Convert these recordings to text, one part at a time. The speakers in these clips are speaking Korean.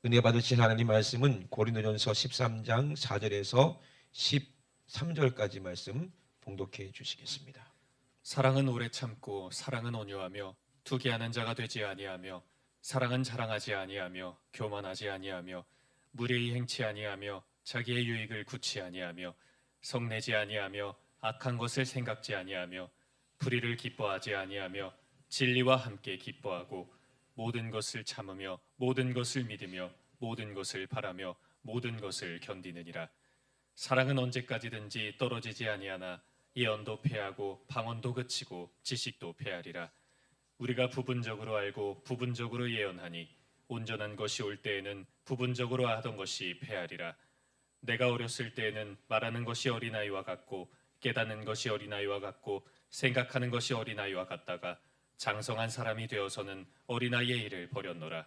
은혜 받으신 하나님 말씀은 고린도전서 13장 4절에서 13절까지 말씀 봉독해 주시겠습니다. 사랑은 오래 참고 사랑은 온유하며 투기하는 자가 되지 아니하며 사랑은 자랑하지 아니하며 교만하지 아니하며 무례히 행치 아니하며 자기의 유익을 굳이 아니하며 성내지 아니하며 악한 것을 생각지 아니하며 불의를 기뻐하지 아니하며 진리와 함께 기뻐하고 모든 것을 참으며 모든 것을 믿으며 모든 것을 바라며 모든 것을 견디느니라. 사랑은 언제까지든지 떨어지지 아니하나 예언도 패하고 방언도 그치고 지식도 패하리라. 우리가 부분적으로 알고 부분적으로 예언하니 온전한 것이 올 때에는 부분적으로 하던 것이 패하리라. 내가 어렸을 때에는 말하는 것이 어린아이와 같고 깨닫는 것이 어린아이와 같고 생각하는 것이 어린아이와 같다가 장성한 사람이 되어서는 어린아이의 일을 버렸노라.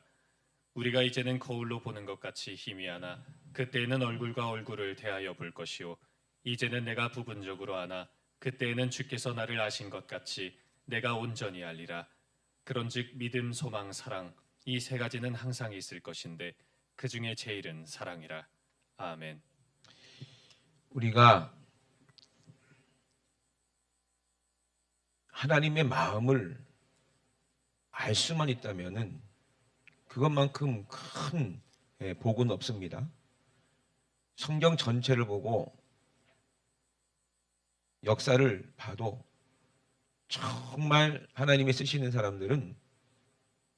우리가 이제는 거울로 보는 것 같이 희미하나 그때에는 얼굴과 얼굴을 대하여 볼 것이요 이제는 내가 부분적으로 아나 그때에는 주께서 나를 아신 것 같이 내가 온전히 알리라. 그런즉 믿음, 소망, 사랑 이 세 가지는 항상 있을 것인데 그 중에 제일은 사랑이라. 아멘. 우리가 하나님의 마음을 알 수만 있다면은 그것만큼 큰 복은 없습니다. 성경 전체를 보고 역사를 봐도 정말 하나님이 쓰시는 사람들은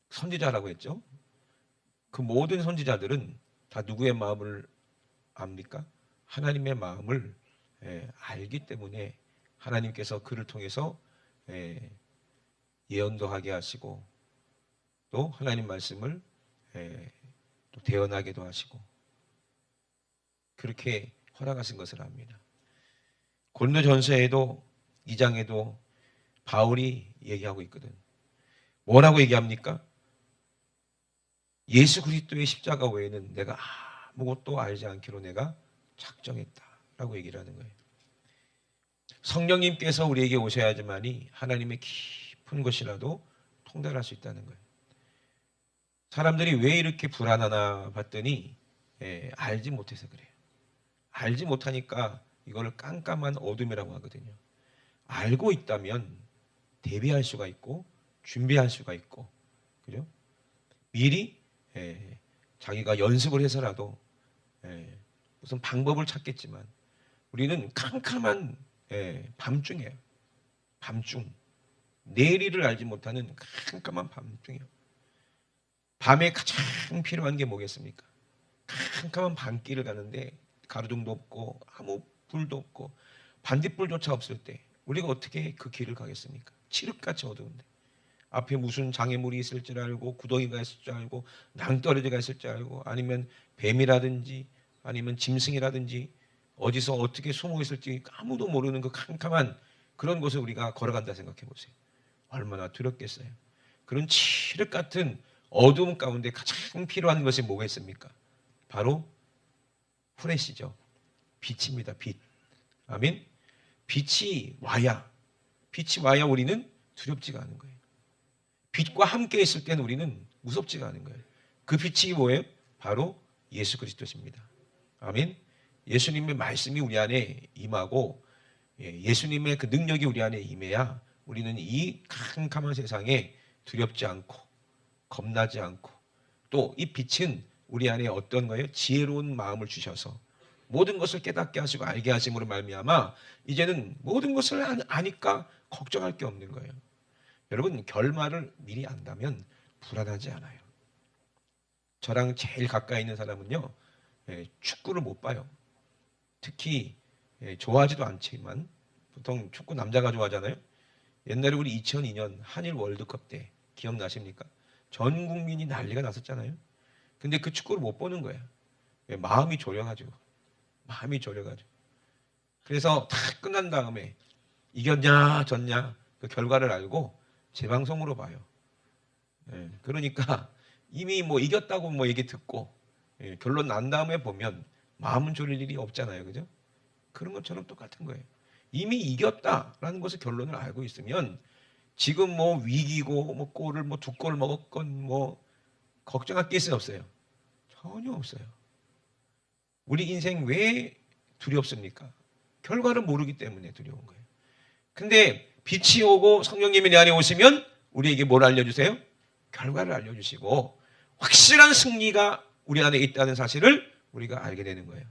선지자라고 했죠. 그 모든 선지자들은 다 누구의 마음을 압니까? 하나님의 마음을 알기 때문에 하나님께서 그를 통해서 예언도 하게 하시고 또 하나님 말씀을 또 대언하기도 하시고 그렇게 허락하신 것을 압니다. 고린도전서에도 2장에도 바울이 얘기하고 있거든. 뭐라고 얘기합니까? 예수 그리스도의 십자가 외에는 내가 아무것도 알지 않기로 내가 작정했다라고 얘기를 하는 거예요. 성령님께서 우리에게 오셔야지만이 하나님의 깊은 것이라도 통달할 수 있다는 거예요. 사람들이 왜 이렇게 불안하나 봤더니 알지 못해서 그래요. 알지 못하니까 이거를 깜깜한 어둠이라고 하거든요. 알고 있다면 대비할 수가 있고 준비할 수가 있고 그죠? 미리 자기가 연습을 해서라도 무슨 방법을 찾겠지만 우리는 캄캄한 밤중이에요. 밤중. 내일을 알지 못하는 캄캄한 밤중이에요. 밤에 가장 필요한 게 뭐겠습니까? 캄캄한 밤길을 가는데 가로등도 없고 아무 불도 없고 반딧불조차 없을 때 우리가 어떻게 그 길을 가겠습니까? 칠흑같이 어두운데 앞에 무슨 장애물이 있을 줄 알고 구덩이가 있을 줄 알고 낭떠러지가 있을 줄 알고 아니면 뱀이라든지 아니면 짐승이라든지 어디서 어떻게 숨어 있을지 아무도 모르는 그 캄캄한 그런 곳을 우리가 걸어간다 생각해 보세요. 얼마나 두렵겠어요. 그런 칠흑 같은 어두움 가운데 가장 필요한 것이 뭐겠습니까? 바로 후레시죠. 빛입니다. 빛. 아멘. 빛이 와야 우리는 두렵지가 않은 거예요. 빛과 함께 있을 때는 우리는 무섭지가 않은 거예요. 그 빛이 뭐예요? 바로 예수 그리스도십니다. 아멘. 예수님의 말씀이 우리 안에 임하고 예수님의 그 능력이 우리 안에 임해야 우리는 이 캄캄한 세상에 두렵지 않고 겁나지 않고 또 이 빛은 우리 안에 어떤 거예요? 지혜로운 마음을 주셔서 모든 것을 깨닫게 하시고 알게 하심으로 말미암아 이제는 모든 것을 아니까 걱정할 게 없는 거예요. 여러분 결말을 미리 안다면 불안하지 않아요. 저랑 제일 가까이 있는 사람은요 축구를 못 봐요. 특히 좋아하지도 않지만 보통 축구 남자가 좋아하잖아요. 옛날에 우리 2002년 한일 월드컵 때 기억나십니까? 전 국민이 난리가 났었잖아요. 근데 그 축구를 못 보는 거예요. 마음이 졸여가지고 그래서 다 끝난 다음에 이겼냐 졌냐 그 결과를 알고 재방송으로 봐요. 그러니까 이미 뭐 이겼다고 뭐 얘기 듣고 결론 난 다음에 보면 마음은 졸일 일이 없잖아요. 그죠? 그런 것처럼 똑같은 거예요. 이미 이겼다라는 것을 결론을 알고 있으면 지금 뭐 위기고 뭐 골을 뭐 2골 먹었건 뭐 걱정할 게 있어요 없어요? 전혀 없어요. 우리 인생 왜 두렵습니까? 결과를 모르기 때문에 두려운 거예요. 근데 빛이 오고 성령님이 내 안에 오시면 우리에게 뭘 알려주세요? 결과를 알려주시고 확실한 승리가 우리 안에 있다는 사실을 우리가 알게 되는 거예요.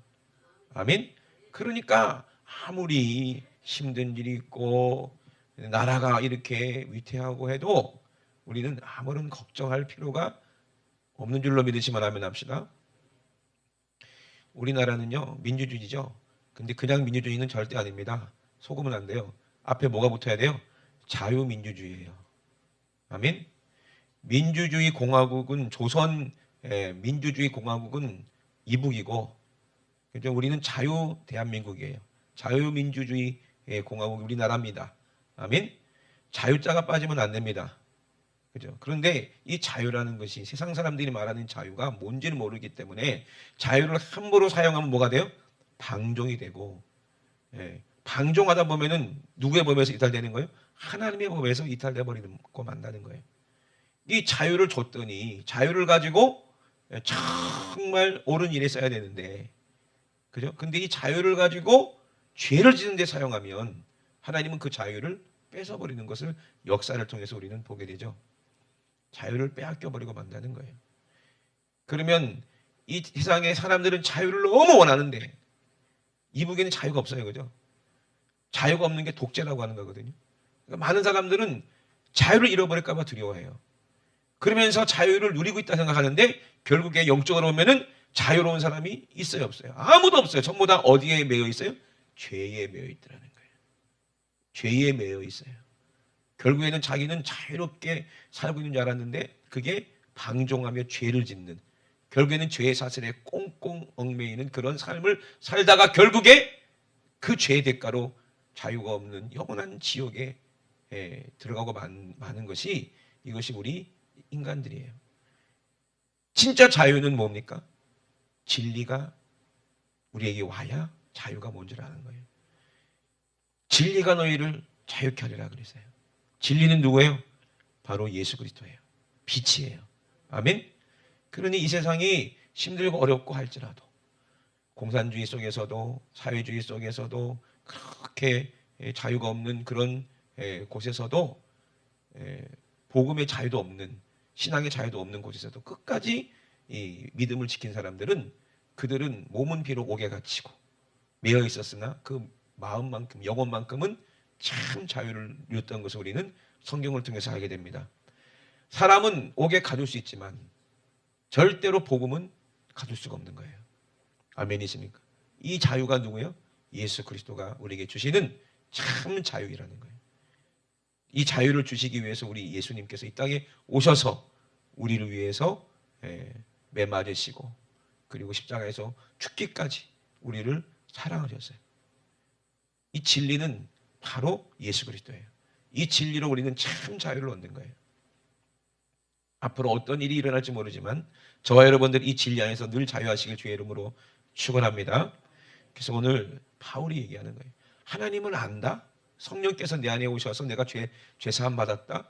아멘. 그러니까 아무리 힘든 일이 있고 나라가 이렇게 위태하고 해도 우리는 아무런 걱정할 필요가 없는 줄로 믿으시면 아멘 합시다. 우리나라는요 민주주의죠. 근데 그냥 민주주의는 절대 아닙니다. 속으면 안 돼요. 앞에 뭐가 붙어야 돼요? 자유민주주의예요. 아멘. 민주주의 공화국은 조선 민주주의 공화국은 이북이고, 그죠? 우리는 자유 대한민국이에요. 자유민주주의 공화국 우리나라입니다. 아멘. 자유자가 빠지면 안 됩니다. 그죠? 그런데 이 자유라는 것이 세상 사람들이 말하는 자유가 뭔지를 모르기 때문에 자유를 함부로 사용하면 뭐가 돼요? 방종이 되고, 방종하다 보면은 누구의 법에서 이탈되는 거예요? 하나님의 법에서 이탈돼 버리는 거 만나는 거예요. 이 자유를 줬더니 자유를 가지고 정말 옳은 일에 써야 되는데, 그죠? 근데 이 자유를 가지고 죄를 짓는 데 사용하면 하나님은 그 자유를 뺏어버리는 것을 역사를 통해서 우리는 보게 되죠. 자유를 빼앗겨 버리고 만다는 거예요. 그러면 이 세상의 사람들은 자유를 너무 원하는데 이북에는 자유가 없어요. 그죠? 자유가 없는 게 독재라고 하는 거거든요. 그러니까 많은 사람들은 자유를 잃어버릴까 봐 두려워해요. 그러면서 자유를 누리고 있다 생각하는데 결국에 영적으로 보면은 자유로운 사람이 있어요, 없어요? 아무도 없어요. 전부 다 어디에 매여 있어요? 죄에 매여 있더라는 거예요. 죄에 매여 있어요. 결국에는 자기는 자유롭게 살고 있는 줄 알았는데 그게 방종하며 죄를 짓는, 결국에는 죄의 사슬에 꽁꽁 얽매이는 그런 삶을 살다가 결국에 그 죄의 대가로 자유가 없는 영원한 지옥에 들어가고 마는 것이, 이것이 우리 인간들이에요. 진짜 자유는 뭡니까? 진리가 우리에게 와야 자유가 뭔지를 아는 거예요. 진리가 너희를 자유케 하리라 그랬어요. 진리는 누구예요? 바로 예수 그리스도예요. 빛이에요. 아멘. 그러니 이 세상이 힘들고 어렵고 할지라도 공산주의 속에서도 사회주의 속에서도 그렇게 자유가 없는 그런 곳에서도 복음의 자유도 없는, 신앙의 자유도 없는 곳에서도 끝까지 이 믿음을 지킨 사람들은, 그들은 몸은 비록 옥에 갇히고 매여 있었으나 그 마음만큼, 영혼만큼은 참 자유를 누렸던 것을 우리는 성경을 통해서 알게 됩니다. 사람은 옥에 가둘 수 있지만 절대로 복음은 가둘 수가 없는 거예요. 아멘이십니까? 이 자유가 누구예요? 예수 그리스도가 우리에게 주시는 참 자유라는 거예요. 이 자유를 주시기 위해서 우리 예수님께서 이 땅에 오셔서 우리를 위해서 매맞으시고 그리고 십자가에서 죽기까지 우리를 사랑하셨어요. 이 진리는 바로 예수 그리스도예요. 이 진리로 우리는 참 자유를 얻는 거예요. 앞으로 어떤 일이 일어날지 모르지만 저와 여러분들 이 진리 안에서 늘 자유하시길 주의 이름으로 축원합니다. 그래서 오늘 바울이 얘기하는 거예요. 하나님을 안다? 성령께서 내 안에 오셔서 내가 죄사함 받았다.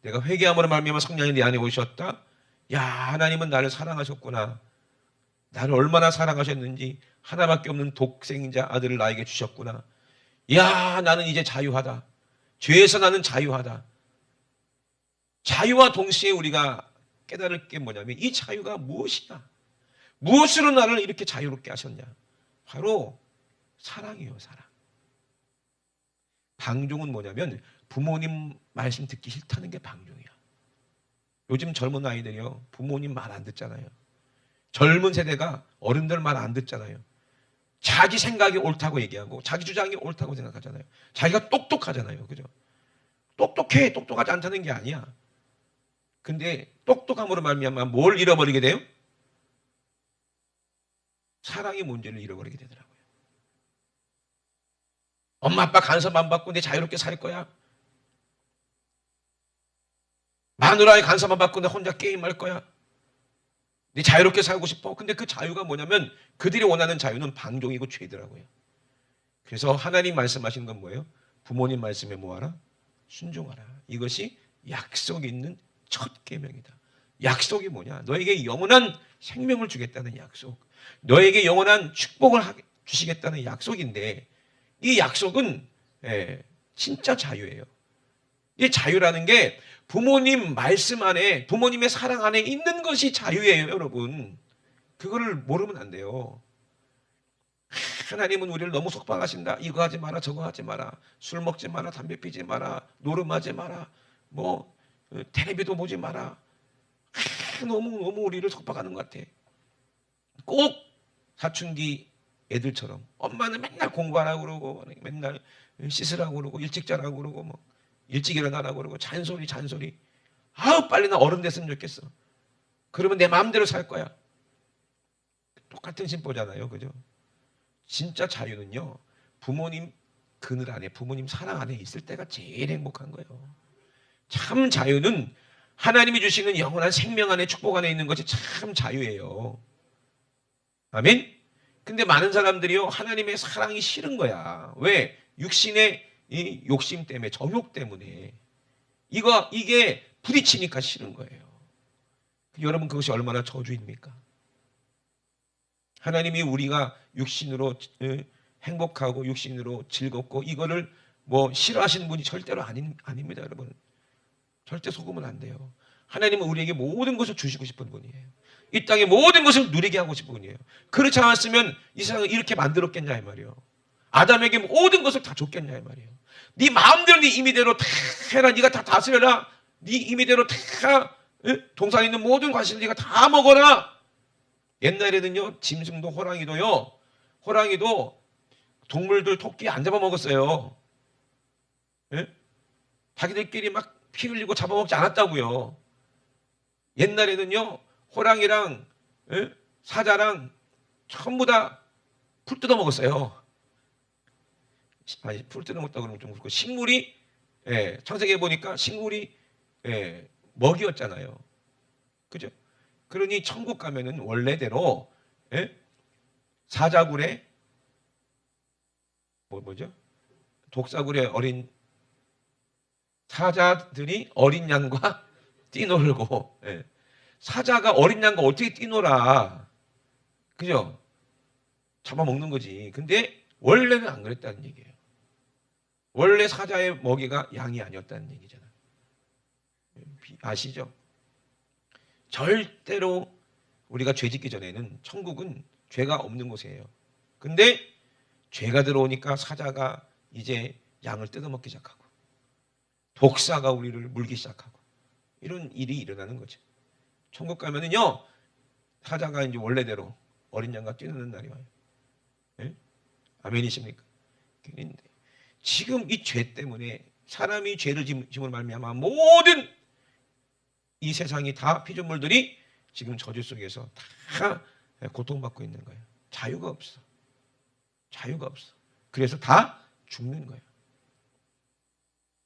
내가 회개함으로 말미암아 성령이 내 안에 오셨다. 야, 하나님은 나를 사랑하셨구나. 나를 얼마나 사랑하셨는지 하나밖에 없는 독생자 아들을 나에게 주셨구나. 야, 나는 이제 자유하다. 죄에서 나는 자유하다. 자유와 동시에 우리가 깨달을 게 뭐냐면 이 자유가 무엇이냐? 무엇으로 나를 이렇게 자유롭게 하셨냐? 바로 사랑이에요, 사랑. 방종은 뭐냐면 부모님 말씀 듣기 싫다는 게 방종이야. 요즘 젊은 아이들이요, 부모님 말 안 듣잖아요. 젊은 세대가 어른들 말 안 듣잖아요. 자기 생각이 옳다고 얘기하고 자기 주장이 옳다고 생각하잖아요. 자기가 똑똑하잖아요. 그죠? 똑똑해, 똑똑하지 않다는 게 아니야. 근데 똑똑함으로 말미암아 뭘 잃어버리게 돼요? 사랑이 뭔지를 잃어버리게 되더라고요. 엄마 아빠 간섭 안 받고 내 자유롭게 살 거야. 마누라의 간섭 안 받고 내 혼자 게임할 거야. 내 자유롭게 살고 싶어. 근데 그 자유가 뭐냐면 그들이 원하는 자유는 방종이고 죄더라고요. 그래서 하나님 말씀하시는 건 뭐예요? 부모님 말씀에 뭐하라? 순종하라. 이것이 약속 있는 첫 계명이다. 약속이 뭐냐? 너에게 영원한 생명을 주겠다는 약속. 너에게 영원한 축복을 주시겠다는 약속인데 이 약속은 진짜 자유예요. 이 자유라는 게 부모님 말씀 안에 부모님의 사랑 안에 있는 것이 자유예요, 여러분. 그거를 모르면 안 돼요. 하나님은 우리를 너무 속박하신다. 이거 하지 마라, 저거 하지 마라. 술 먹지 마라, 담배 피지 마라, 노름하지 마라, 뭐 텔레비도 보지 마라. 너무 우리를 속박하는 것 같아. 꼭 사춘기 애들처럼 엄마는 맨날 공부하라고 그러고 맨날 씻으라고 그러고 일찍 자라고 그러고 뭐 일찍 일어나라고 그러고 잔소리. 아우 빨리 나 어른 됐으면 좋겠어. 그러면 내 마음대로 살 거야. 똑같은 심보잖아요, 그죠? 진짜 자유는요, 부모님 그늘 안에, 부모님 사랑 안에 있을 때가 제일 행복한 거예요. 참 자유는 하나님이 주시는 영원한 생명 안에, 축복 안에 있는 것이 참 자유예요. 아멘? 근데 많은 사람들이요, 하나님의 사랑이 싫은 거야. 왜? 육신의 이 욕심 때문에, 정욕 때문에. 이게 부딪히니까 싫은 거예요. 여러분, 그것이 얼마나 저주입니까? 하나님이 우리가 육신으로 행복하고 육신으로 즐겁고 이거를 뭐 싫어하시는 분이 절대로 아닙니다, 여러분. 절대 속으면 안 돼요. 하나님은 우리에게 모든 것을 주시고 싶은 분이에요. 이 땅의 모든 것을 누리게 하고 싶은 분이에요. 그렇지 않았으면 이 세상을 이렇게 만들었겠냐 이 말이에요. 아담에게 모든 것을 다 줬겠냐 이 말이에요. 네 마음대로 네 임의대로 다 해라. 네가 다 다스려라. 네 임의대로 다 동산에 있는 모든 과실을 네가 다 먹어라. 옛날에는요, 짐승도 호랑이도 동물들 토끼 안 잡아먹었어요. 예? 자기들끼리 막 피 흘리고 잡아먹지 않았다고요. 옛날에는요, 호랑이랑 사자랑 전부 다 풀 뜯어 먹었어요. 아니, 풀 뜯어 먹다 그러면 좀 그렇고 식물이 창세기에 보니까 식물이 먹이였잖아요. 그죠? 그러니 천국 가면은 원래대로 사자굴에 뭐죠? 독사굴에 어린 사자들이 어린 양과 뛰놀고 사자가 어린 양과 어떻게 뛰놀아? 그죠? 잡아먹는 거지. 근데 원래는 안 그랬다는 얘기예요. 원래 사자의 먹이가 양이 아니었다는 얘기잖아요. 아시죠? 절대로 우리가 죄 짓기 전에는 천국은 죄가 없는 곳이에요. 근데 죄가 들어오니까 사자가 이제 양을 뜯어먹기 시작하고 독사가 우리를 물기 시작하고 이런 일이 일어나는 거죠. 천국 가면은요, 사자가 이제 원래대로 어린 양과 뛰노는 날이 와요. 아멘이십니까? 그런데 지금 이 죄 때문에 사람이 죄를 지음으로 말미암아 모든 이 세상이 다 피조물들이 지금 저주 속에서 다 고통받고 있는 거예요. 자유가 없어. 그래서 다 죽는 거예요.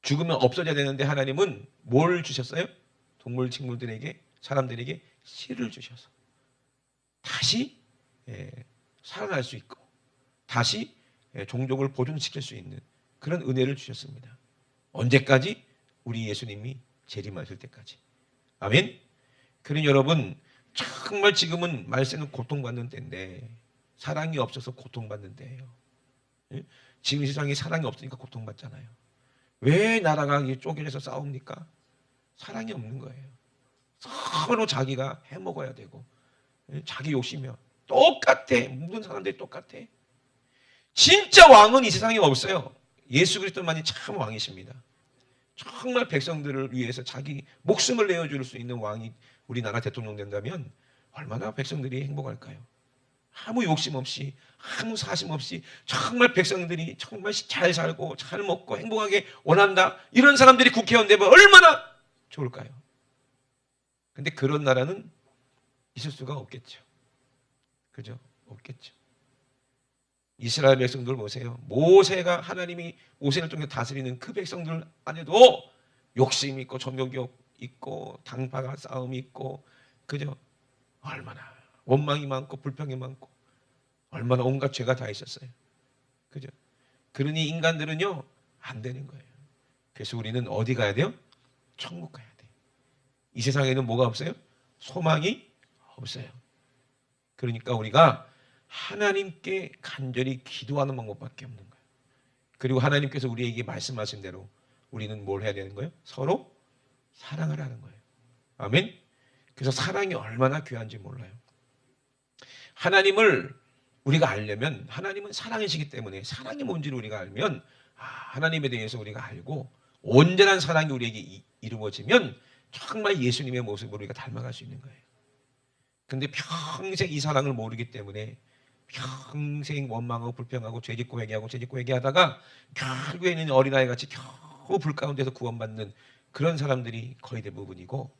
죽으면 없어져야 되는데 하나님은 뭘 주셨어요? 동물, 식물들에게, 사람들에게 씨를 주셔서 다시 살아날 수 있고 다시 종족을 보존시킬 수 있는 그런 은혜를 주셨습니다. 언제까지? 우리 예수님이 재림하실 때까지. 아멘. 그러니 여러분, 정말 지금은 말세는 고통받는 때인데 사랑이 없어서 고통받는 때예요. 지금 세상에 사랑이 없으니까 고통받잖아요. 왜 나라가 쪼개져서 싸웁니까? 사랑이 없는 거예요. 서로 자기가 해먹어야 되고 자기 욕심이요. 똑같아. 모든 사람들이 똑같아. 진짜 왕은 이 세상에 없어요. 예수 그리스도만이 참 왕이십니다. 정말 백성들을 위해서 자기 목숨을 내어줄 수 있는 왕이 우리나라 대통령 된다면 얼마나 백성들이 행복할까요? 아무 욕심 없이, 아무 사심 없이 정말 백성들이 정말 잘 살고 잘 먹고 행복하게 원한다. 이런 사람들이 국회의원 되면 얼마나 좋을까요? 근데 그런 나라는 있을 수가 없겠죠. 그죠? 없겠죠. 이스라엘 백성들 보세요. 모세가 하나님이 모세를 통해 다스리는 그 백성들 안에도 욕심이 있고 정욕이 있고 당파가 싸움이 있고 그죠? 얼마나 원망이 많고 불평이 많고 얼마나 온갖 죄가 다 있었어요. 그죠? 그러니 인간들은요 안 되는 거예요. 그래서 우리는 어디 가야 돼요? 천국 가야 돼. 이 세상에는 뭐가 없어요? 소망이 없어요. 그러니까 우리가 하나님께 간절히 기도하는 방법밖에 없는 거예요. 그리고 하나님께서 우리에게 말씀하신 대로 우리는 뭘 해야 되는 거예요? 서로 사랑을 하는 거예요. 아멘. 그래서 사랑이 얼마나 귀한지 몰라요. 하나님을 우리가 알려면, 하나님은 사랑이시기 때문에 사랑이 뭔지를 우리가 알면, 하나님에 대해서 우리가 알고 온전한 사랑이 우리에게 이루어지면 정말 예수님의 모습을 우리가 닮아갈 수 있는 거예요. 근데 평생 이 사랑을 모르기 때문에 평생 원망하고 불평하고 죄짓고 회개하다가 결국에는 어린아이같이 겨우 불 가운데서 구원받는 그런 사람들이 거의 대부분이고,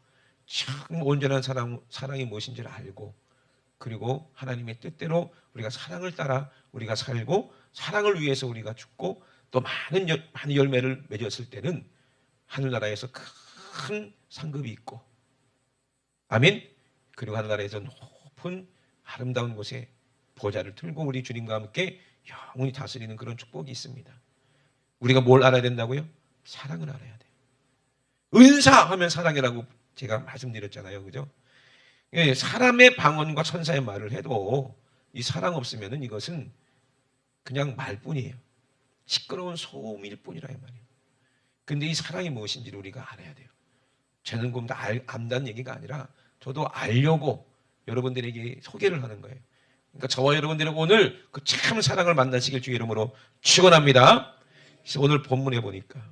참 온전한 사랑이 무엇인지를 알고, 그리고 하나님의 뜻대로 우리가 사랑을 따라 우리가 살고 사랑을 위해서 우리가 죽고 또 많은 열매를 맺었을 때는 하늘나라에서 큰 상급이 있고, 아멘. 그리고 하늘나라에서 높은 아름다운 곳에 보좌를 틀고 우리 주님과 함께 영원히 다스리는 그런 축복이 있습니다. 우리가 뭘 알아야 된다고요? 사랑을 알아야 돼요. 은사하면 사랑이라고 제가 말씀드렸잖아요. 그죠? 예, 사람의 방언과 천사의 말을 해도 이 사랑 없으면 이것은 그냥 말뿐이에요. 시끄러운 소음일 뿐이라 이 말이에요. 근데 이 사랑이 무엇인지를 우리가 알아야 돼요. 저는 그럼 다 안다는 얘기가 아니라 저도 알려고 여러분들에게 소개를 하는 거예요. 그러니까 저와 여러분들은 오늘 그 참 사랑을 만나시길 주의 이름으로 축원합니다. 그래서 오늘 본문에 보니까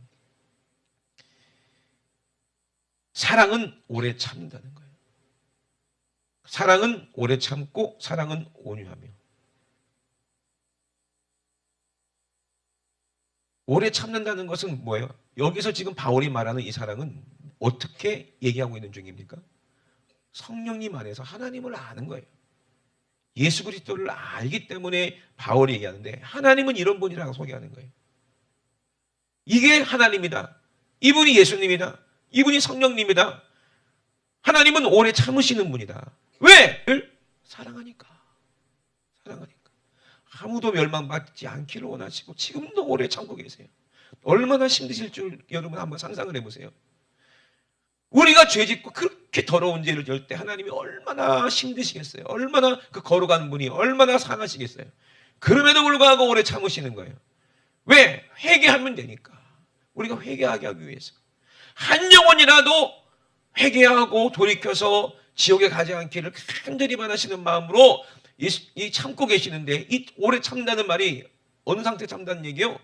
사랑은 오래 참는다는 거예요. 사랑은 오래 참고 사랑은 온유하며. 오래 참는다는 것은 뭐예요? 여기서 지금 바울이 말하는 이 사랑은 어떻게 얘기하고 있는 중입니까? 성령님 안에서 하나님을 아는 거예요. 예수 그리스도를 알기 때문에 바울이 얘기하는데, 하나님은 이런 분이라고 소개하는 거예요. 이게 하나님이다. 이분이 예수님이다. 이분이 성령님이다. 하나님은 오래 참으시는 분이다. 왜? 사랑하니까. 사랑하니까. 아무도 멸망받지 않기를 원하시고 지금도 오래 참고 계세요. 얼마나 힘드실 줄 여러분 한번 상상을 해보세요. 우리가 죄짓고 그렇게 더러운 죄를 질 때 하나님이 얼마나 힘드시겠어요. 얼마나 그 거룩한 분이 얼마나 상하시겠어요. 그럼에도 불구하고 오래 참으시는 거예요. 왜? 회개하면 되니까. 우리가 회개하게 하기 위해서. 한 영혼이라도 회개하고 돌이켜서 지옥에 가지 않기를 간절히 바라시는 마음으로 이 참고 계시는데, 이 오래 참다는 말이 어느 상태 참다는 얘기예요?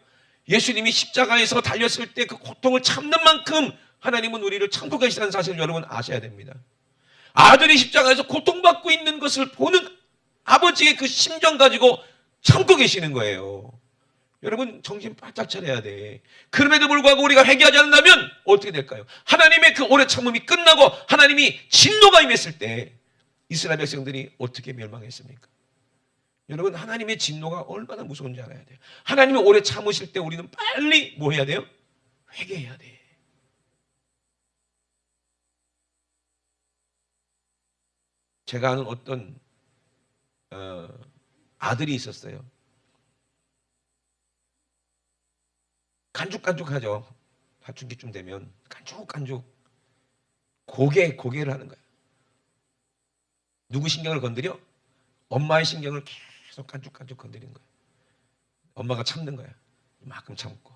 예수님이 십자가에서 달렸을 때 그 고통을 참는 만큼 하나님은 우리를 참고 계시다는 사실을 여러분 아셔야 됩니다. 아들이 십자가에서 고통받고 있는 것을 보는 아버지의 그 심정 가지고 참고 계시는 거예요. 여러분 정신 바짝 차려야 돼. 그럼에도 불구하고 우리가 회개하지 않는다면 어떻게 될까요? 하나님의 그 오래 참음이 끝나고 하나님이 진노가 임했을 때 이스라엘 백성들이 어떻게 멸망했습니까? 여러분 하나님의 진노가 얼마나 무서운지 알아야 돼요. 하나님이 오래 참으실 때 우리는 빨리 뭐 해야 돼요? 회개해야 돼. 제가 아는 어떤 아들이 있었어요. 간죽간죽하죠. 사춘기쯤 되면 간죽간죽 고개를 하는 거예요. 누구 신경을 건드려? 엄마의 신경을 계속 간죽간죽 건드리는 거예요. 엄마가 참는 거야. 이만큼 참고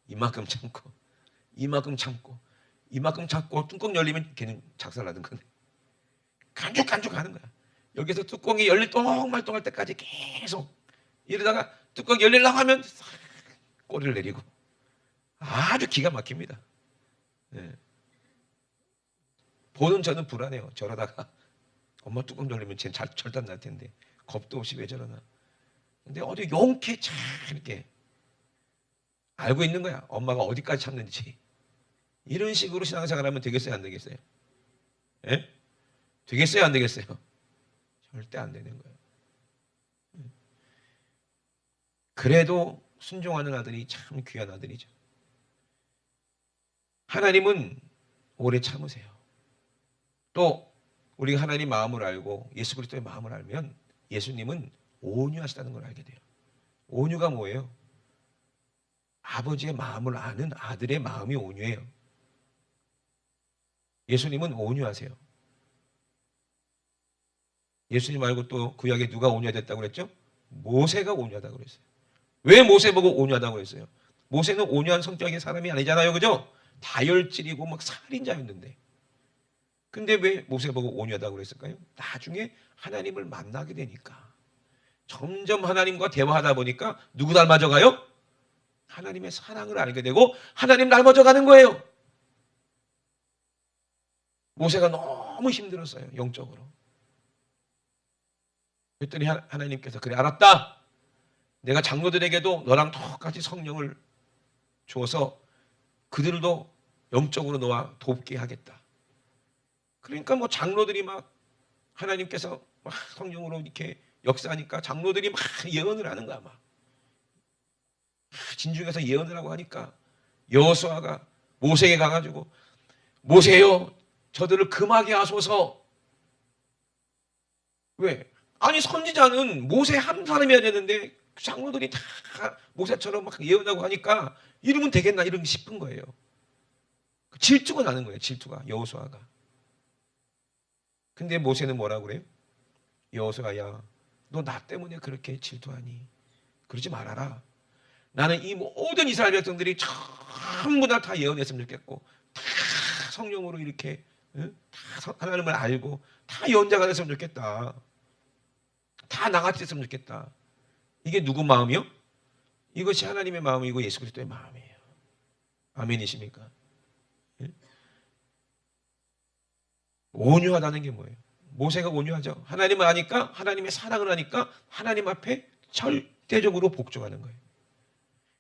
이만큼 참고 이만큼 참고 이만큼 참고 뚜껑 열리면 걔는 작살나는 건데 간죽간죽 하는 거야. 여기서 뚜껑이 열릴 똥말똥할 때까지 계속 이러다가 뚜껑 열리려고 하면 꼬리를 내리고 아주 기가 막힙니다. 네. 보는 저는 불안해요. 저러다가 엄마 뚜껑 열리면 쟤는 절단 날 텐데 겁도 없이 왜 저러나. 근데 어디 용케 참 이렇게 알고 있는 거야. 엄마가 어디까지 참는지. 이런 식으로 신앙생활하면 되겠어요? 안 되겠어요? 예? 되겠어요? 안 되겠어요? 절대 안 되는 거예요. 그래도 순종하는 아들이 참 귀한 아들이죠. 하나님은 오래 참으세요. 또 우리가 하나님 마음을 알고 예수 그리스도의 마음을 알면 예수님은 온유하시다는 걸 알게 돼요. 온유가 뭐예요? 아버지의 마음을 아는 아들의 마음이 온유해요. 예수님은 온유하세요. 예수님 말고 또 구약에 누가 온유하다고 그랬죠? 모세가 온유하다고 그랬어요. 왜 모세 보고 온유하다고 그랬어요? 모세는 온유한 성격의 사람이 아니잖아요. 그죠? 다혈질이고 막 살인자였는데. 근데 왜 모세 보고 온유하다고 그랬을까요? 나중에 하나님을 만나게 되니까. 점점 하나님과 대화하다 보니까 누구 닮아져 가요? 하나님의 사랑을 알게 되고 하나님 닮아져 가는 거예요. 모세가 너무 힘들었어요. 영적으로. 그랬더니 하나님께서 그래 알았다. 내가 장로들에게도 너랑 똑같이 성령을 주어서 그들도 영적으로 너와 돕게 하겠다. 그러니까 뭐 장로들이 막 하나님께서 막 성령으로 이렇게 역사하니까 장로들이 막 예언을 하는 거야. 막 진중에서 예언을 하고 하니까 여호수아가 모세에게 가가지고 모세요 저들을 금하게 하소서. 왜? 아니 선지자는 모세 한 사람이어야 되는데 장로들이 다 모세처럼 막 예언하고 하니까 이러면 되겠나 이런 싶은 거예요. 질투가 나는 거예요. 질투가 여호수아가. 근데 모세는 뭐라고 그래요? 여호수아야 너 나 때문에 그렇게 질투하니? 그러지 말아라. 나는 이 모든 이스라엘 백성들이 전부 다 예언했으면 좋겠고 다 성령으로 이렇게 다 하나님을 알고 다 예언자가 됐으면 좋겠다. 다 나같이 됐으면 좋겠다. 이게 누구 마음이요? 이것이 하나님의 마음이고 예수 그리스도의 마음이에요. 아멘이십니까? 온유하다는 게 뭐예요? 모세가 온유하죠. 하나님을 아니까 하나님의 사랑을 하니까 하나님 앞에 절대적으로 복종하는 거예요.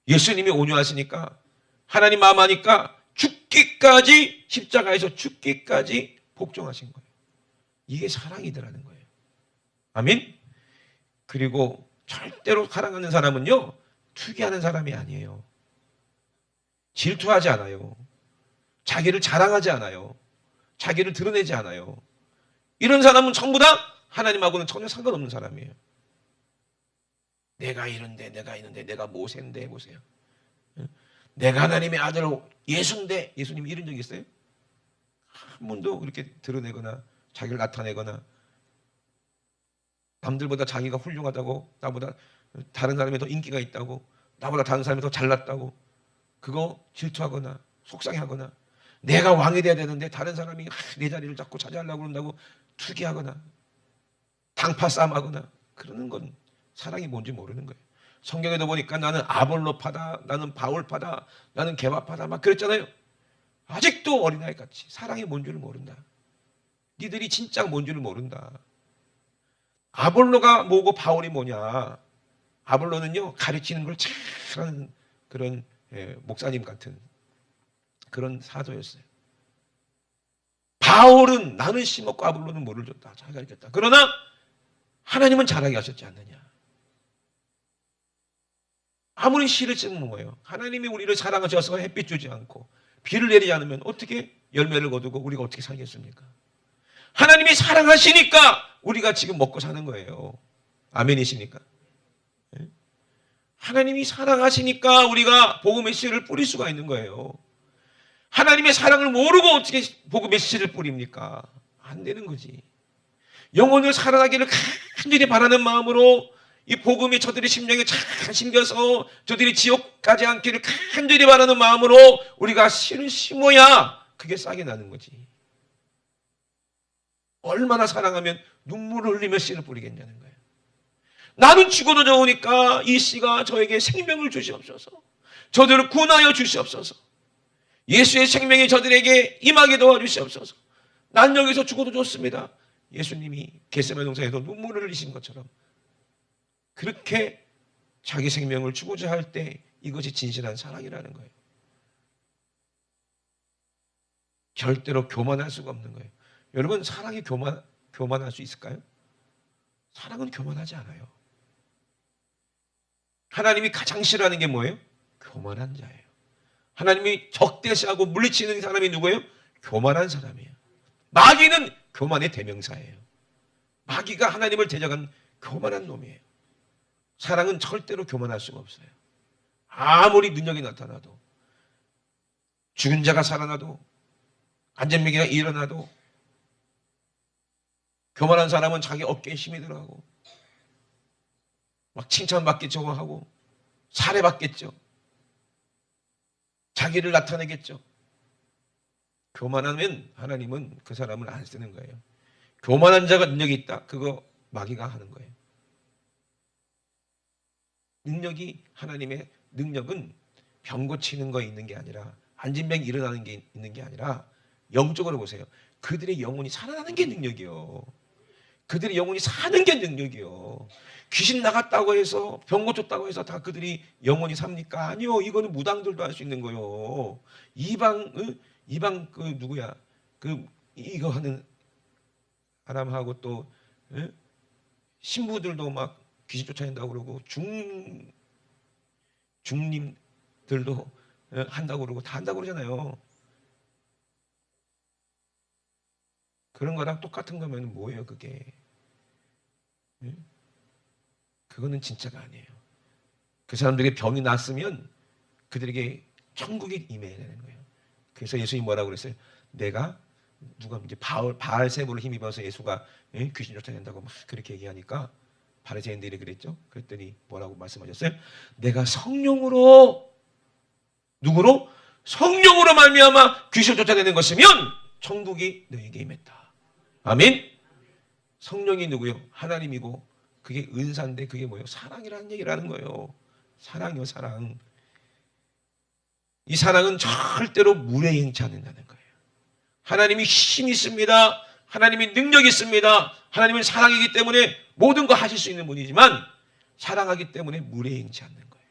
예수님이 온유하시니까 하나님 마음 아니까 죽기까지 십자가에서 죽기까지 복종하신 거예요. 이게 사랑이더라는 거예요. 아멘? 그리고 절대로 사랑하는 사람은요 투기하는 사람이 아니에요. 질투하지 않아요. 자기를 자랑하지 않아요. 자기를 드러내지 않아요. 이런 사람은 전부 다 하나님하고는 전혀 상관없는 사람이에요. 내가 이런데 내가 있는데 내가 모세인데 보세요. 내가 하나님의 아들 예수인데 예수님 이런 적 있어요? 한 번도 그렇게 드러내거나 자기를 나타내거나 남들보다 자기가 훌륭하다고 나보다 다른 사람이 더 인기가 있다고 나보다 다른 사람이 더 잘났다고 그거 질투하거나 속상해하거나 내가 왕이 돼야 되는데 다른 사람이 내 자리를 자꾸 차지하려고 그런다고 투기하거나 당파 싸움하거나 그러는 건 사랑이 뭔지 모르는 거예요. 성경에도 보니까 나는 아볼로파다, 나는 바울파다, 나는 게바파다 막 그랬잖아요. 아직도 어린아이 같이 사랑이 뭔 줄을 모른다. 니들이 진짜 뭔 줄을 모른다. 아볼로가 뭐고 바울이 뭐냐. 아볼로는요 가르치는 걸 잘하는 그런 목사님 같은 그런 사도였어요. 바울은 나는 심었고 아볼로는 뭐를 줬다. 잘 가르쳤다. 그러나 하나님은 잘하게 하셨지 않느냐. 아무리 씨를 ጭ는 거예요. 하나님이 우리를 사랑하셔서 햇빛 주지 않고 비를 내리지 않으면 어떻게 열매를 거두고 우리가 어떻게 살겠습니까? 하나님이 사랑하시니까 우리가 지금 먹고 사는 거예요. 아멘이십니까? 하나님이 사랑하시니까 우리가 복음의 씨를 뿌릴 수가 있는 거예요. 하나님의 사랑을 모르고 어떻게 복음의 씨를 뿌립니까? 안 되는 거지. 영혼을 살아나기를 간절히 바라는 마음으로 이 복음이 저들의 심령에 잘 심겨서 저들이 지옥 가지 않기를 간절히 바라는 마음으로 우리가 씨를 심어야 그게 싹이 나는 거지. 얼마나 사랑하면 눈물을 흘리며 씨를 뿌리겠냐는 거예요. 나는 죽어도 좋으니까 이 씨가 저에게 생명을 주시옵소서. 저들을 구원하여 주시옵소서. 예수의 생명이 저들에게 임하게 도와주시옵소서. 난 여기서 죽어도 좋습니다. 예수님이 겟세마네 동산에서 눈물을 흘리신 것처럼 그렇게 자기 생명을 주고자 할 때 이것이 진실한 사랑이라는 거예요. 절대로 교만할 수가 없는 거예요. 여러분 사랑이 교만할 수 있을까요? 사랑은 교만하지 않아요. 하나님이 가장 싫어하는 게 뭐예요? 교만한 자예요. 하나님이 적대시하고 물리치는 사람이 누구예요? 교만한 사람이에요. 마귀는 교만의 대명사예요. 마귀가 하나님을 대적한 교만한 놈이에요. 사랑은 절대로 교만할 수가 없어요. 아무리 능력이 나타나도 죽은 자가 살아나도 안전병이가 일어나도 교만한 사람은 자기 어깨에 힘이 들어가고 막 칭찬받겠죠 하고 살해받겠죠. 자기를 나타내겠죠. 교만하면 하나님은 그 사람을 안 쓰는 거예요. 교만한 자가 능력이 있다. 그거 마귀가 하는 거예요. 능력이 하나님의 능력은 병 고치는 거 있는 게 아니라 안진병이 일어나는 게 있는 게 아니라 영적으로 보세요. 그들의 영혼이 살아나는 게 능력이요. 그들의 영혼이 사는 게 능력이요. 귀신 나갔다고 해서 병 고쳤다고 해서 다 그들이 영혼이 삽니까? 아니요. 이거는 무당들도 할 수 있는 거요. 이방 그 누구야? 그 이거 하는 사람하고 또 신부들도 막 귀신 쫓아낸다고 그러고 중림들도 한다고 그러고 다 한다고 그러잖아요. 그런 거랑 똑같은 거면 뭐예요, 그게? 그거는 진짜가 아니에요. 그 사람들에게 병이 났으면 그들에게 천국이 임해야 되는 거예요. 그래서 예수님이 뭐라고 그랬어요? 내가 누가 이제 바알세부를 힘입어서 예수가 귀신 쫓아낸다고 막 그렇게 얘기하니까 바리새인들이 그랬죠. 그랬더니 뭐라고 말씀하셨어요? 내가 성령으로 누구로? 성령으로 말미암아 귀신을 쫓아내는 것이면 천국이 너에게 임했다. 아멘. 성령이 누구요? 하나님이고 그게 은사인데 그게 뭐예요? 사랑이라는 얘기를 하는 거예요. 사랑이요, 사랑. 이 사랑은 절대로 물에 행치 않는다는 거예요. 하나님이 힘이 있습니다. 하나님이 능력이 있습니다. 하나님은 사랑이기 때문에 모든 거 하실 수 있는 분이지만 사랑하기 때문에 물에 행치 않는 거예요.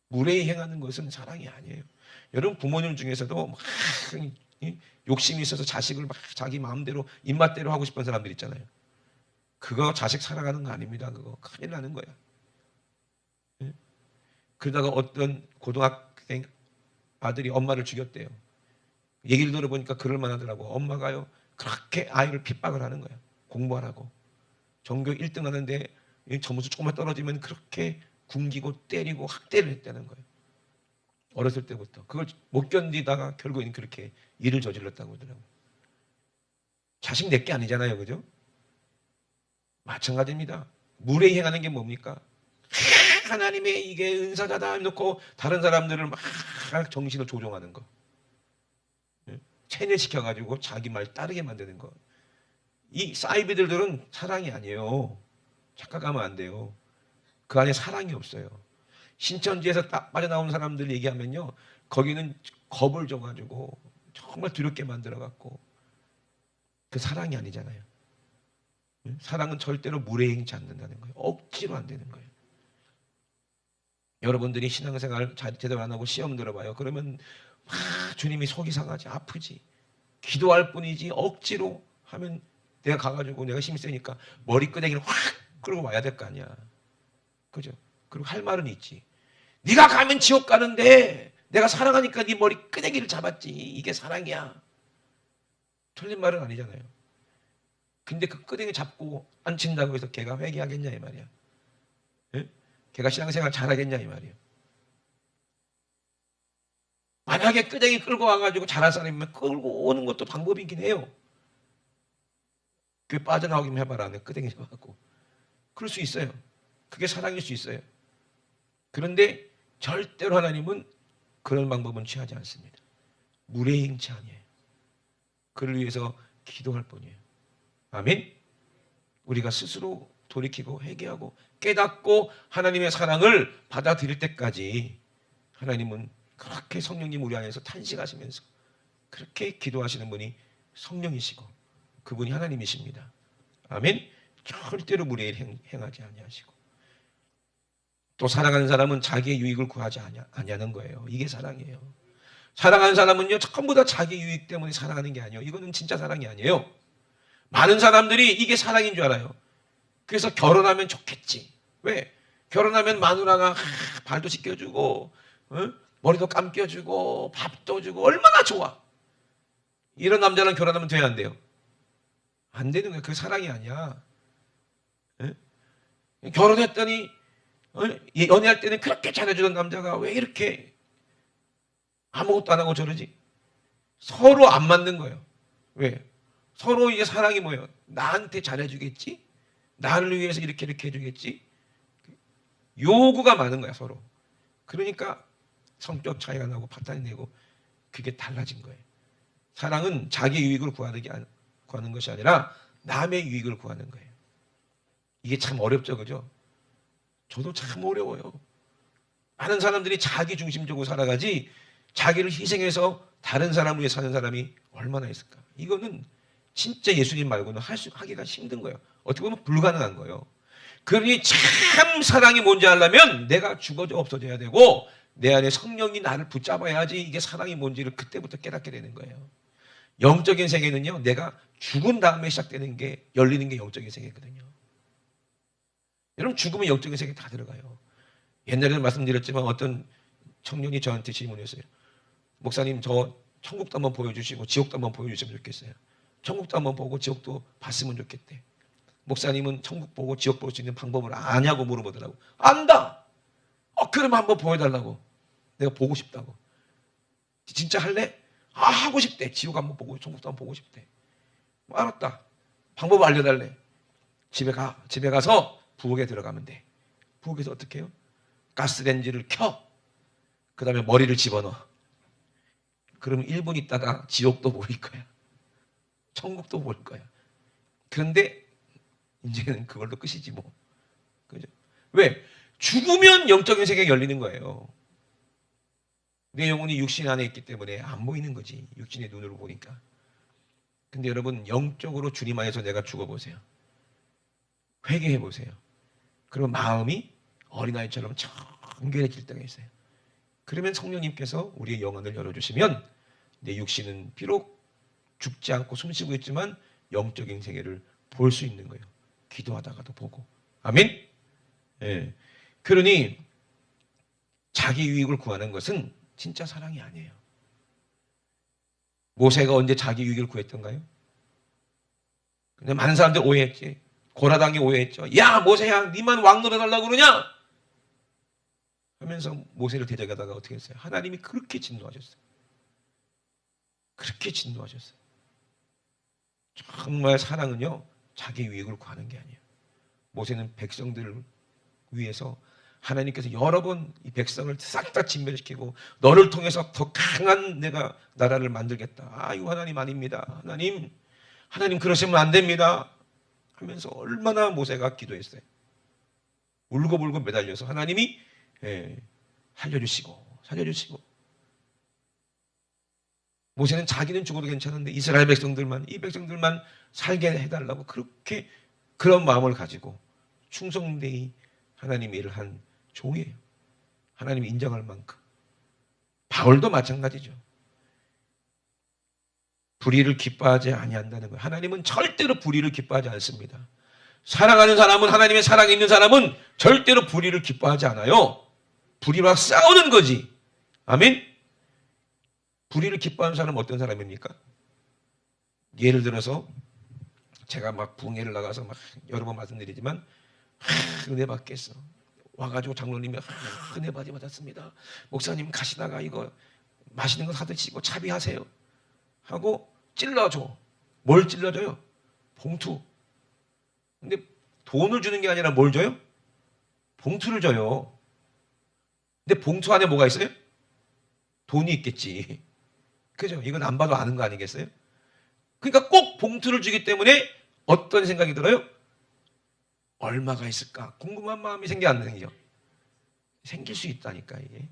물에 행하는 것은 사랑이 아니에요. 여러분 부모님 중에서도 막 욕심이 있어서 자식을 막 자기 마음대로 입맛대로 하고 싶은 사람들 있잖아요. 그거 자식 사랑하는 거 아닙니다. 그거 큰일 나는 거야. 그러다가 어떤 고등학생 아들이 엄마를 죽였대요. 얘기를 들어보니까 그럴 만하더라고. 엄마가요 그렇게 아이를 핍박을 하는 거야. 공부하라고. 전교 1등 하는데 점수 조금만 떨어지면 그렇게 굶기고 때리고 학대를 했다는 거예요. 어렸을 때부터. 그걸 못 견디다가 결국에는 그렇게 일을 저질렀다고 하더라고요. 자식 내게 아니잖아요. 그죠? 마찬가지입니다. 물에 행하는 게 뭡니까? 하나님의 이게 은사자다 놓고 다른 사람들을 막 정신을 조종하는 거. 체내시켜가지고 자기 말 따르게 만드는 거. 이 사이비들은 사랑이 아니에요. 착각하면 안 돼요. 그 안에 사랑이 없어요. 신천지에서 딱 빠져나온 사람들 얘기하면요. 거기는 겁을 줘가지고 정말 두렵게 만들어갖고 그 사랑이 아니잖아요. 사랑은 절대로 물에 행치 않는다는 거예요. 억지로 안 되는 거예요. 여러분들이 신앙생활 제대로 안 하고 시험 들어봐요. 그러면 주님이 속이 상하지 아프지. 기도할 뿐이지 억지로 하면 내가 가가지고 내가 힘이 세니까 머리끄댕이를 확 끌고 와야 될 거 아니야. 그죠? 그리고 할 말은 있지. 네가 가면 지옥 가는데 내가 사랑하니까 네 머리끄댕이를 잡았지. 이게 사랑이야. 틀린 말은 아니잖아요. 근데 그 끄댕이 잡고 안 친다고 해서 걔가 회개하겠냐 이 말이야. 예? 걔가 신앙생활 잘하겠냐 이 말이야. 만약에 끄댕이 끌고 와가지고 잘할 사람이면 끌고 오는 것도 방법이긴 해요. 그 빠져나오기만 해봐라. 내 끄댕이 잡아갖고. 그럴 수 있어요. 그게 사랑일 수 있어요. 그런데 절대로 하나님은 그런 방법은 취하지 않습니다. 물의 행치 아니에요. 그를 위해서 기도할 뿐이에요. 아멘. 우리가 스스로 돌이키고 회개하고 깨닫고 하나님의 사랑을 받아들일 때까지 하나님은 그렇게 성령님 우리 안에서 탄식하시면서 그렇게 기도하시는 분이 성령이시고 그분이 하나님이십니다. 아멘. 절대로 물에 행하지 아니하시고 또 사랑하는 사람은 자기의 유익을 구하지 아니하는 거예요. 이게 사랑이에요. 사랑하는 사람은요 전부 다 자기 유익 때문에 사랑하는 게 아니에요. 이거는 진짜 사랑이 아니에요. 많은 사람들이 이게 사랑인 줄 알아요. 그래서 결혼하면 좋겠지. 왜? 결혼하면 마누라가 발도 씻겨주고 머리도 감겨주고 밥도 주고 얼마나 좋아. 이런 남자랑 결혼하면 돼야 안 돼요? 안 되는 거예요. 그게 사랑이 아니야. 결혼했더니 연애할 때는 그렇게 잘해주던 남자가 왜 이렇게 아무것도 안 하고 저러지? 서로 안 맞는 거예요. 왜? 서로 이제 사랑이 뭐예요? 나한테 잘해주겠지? 나를 위해서 이렇게 해주겠지? 요구가 많은 거야, 서로. 그러니까 성격 차이가 나고 파탄이 되고 그게 달라진 거예요. 사랑은 자기 유익을 구하는 것이 아니라 남의 유익을 구하는 거예요. 이게 참 어렵죠, 그죠? 저도 참 어려워요. 많은 사람들이 자기 중심적으로 살아가지 자기를 희생해서 다른 사람을 위해 사는 사람이 얼마나 있을까? 이거는 진짜 예수님 말고는 하기가 힘든 거예요. 어떻게 보면 불가능한 거예요. 그러니 참 사랑이 뭔지 알려면 내가 죽어져 없어져야 되고 내 안에 성령이 나를 붙잡아야지 이게 사랑이 뭔지를 그때부터 깨닫게 되는 거예요. 영적인 세계는요, 내가 죽은 다음에 시작되는 게, 열리는 게 영적인 세계거든요. 여러분, 죽으면 영적인 세계 다 들어가요. 옛날에는 말씀드렸지만 어떤 청년이 저한테 질문했어요. 목사님, 저 천국도 한번 보여주시고 지옥도 한번 보여주시면 좋겠어요. 천국도 한번 보고 지옥도 봤으면 좋겠대. 목사님은 천국 보고 지옥 볼 수 있는 방법을 아냐고 물어보더라고. 안다! 그럼 한번 보여달라고. 내가 보고 싶다고. 진짜 할래? 하고 싶대. 지옥 한번 보고 천국도 한번 보고 싶대. 알았다. 방법 알려달래. 집에 가서 부엌에 들어가면 돼. 부엌에서 어떻게 해요? 가스레인지를 켜. 그 다음에 머리를 집어넣어. 그러면 1분 있다가 지옥도 보일 거야. 천국도 보일 거야. 그런데 이제는 그걸로 끝이지 뭐. 그죠? 왜? 죽으면 영적인 세계가 열리는 거예요. 내 영혼이 육신 안에 있기 때문에 안 보이는 거지. 육신의 눈으로 보니까. 근데 여러분, 영적으로 주님 안에서 내가 죽어보세요. 회개해 보세요. 그리고 마음이 어린아이처럼 청결해질 때가 있어요. 그러면 성령님께서 우리의 영혼을 열어주시면 내 육신은 비록 죽지 않고 숨쉬고 있지만 영적인 세계를 볼 수 있는 거예요. 기도하다가도 보고. 아멘? 예. 그러니 자기 유익을 구하는 것은 진짜 사랑이 아니에요. 모세가 언제 자기 유익을 구했던가요? 근데 많은 사람들 오해했지. 고라당이 오해했죠. 야, 모세야, 니만 왕 노려달라고 그러냐? 하면서 모세를 대적하다가 어떻게 했어요? 하나님이 그렇게 진노하셨어요. 그렇게 진노하셨어요. 정말 사랑은요, 자기 유익을 구하는 게 아니에요. 모세는 백성들을 위해서 하나님께서 여러 번 이 백성을 싹 다 진멸시키고 너를 통해서 더 강한 내가 나라를 만들겠다. 아유, 하나님 아닙니다. 하나님 그러시면 안 됩니다. 하면서 얼마나 모세가 기도했어요. 울고불고 매달려서 하나님이 살려주시고 모세는 자기는 죽어도 괜찮은데 이스라엘 이 백성들만 살게 해달라고 그렇게 그런 마음을 가지고 충성되이 하나님 일을 한 종이에요. 하나님이 인정할 만큼. 바울도 마찬가지죠. 불의를 기뻐하지 아니한다는 거예요. 하나님은 절대로 불의를 기뻐하지 않습니다. 사랑하는 사람은, 하나님의 사랑이 있는 사람은 절대로 불의를 기뻐하지 않아요. 불의와 싸우는 거지. 아멘? 불의를 기뻐하는 사람은 어떤 사람입니까? 예를 들어서 제가 막 부흥회를 나가서 막 여러 번 말씀드리지만 은혜 받겠어. 와가지고 장로님이 은혜 받았습니다. 목사님 가시다가 이거 맛있는 거 사드시고 차비하세요. 하고 찔러줘. 뭘 찔러줘요? 봉투. 근데 돈을 주는 게 아니라 뭘 줘요? 봉투를 줘요. 근데 봉투 안에 뭐가 있어요? 돈이 있겠지. 그죠? 이건 안 봐도 아는 거 아니겠어요? 그러니까 꼭 봉투를 주기 때문에 어떤 생각이 들어요? 얼마가 있을까? 궁금한 마음이 생겨 안 생겨? 생길 수 있다니까 이게.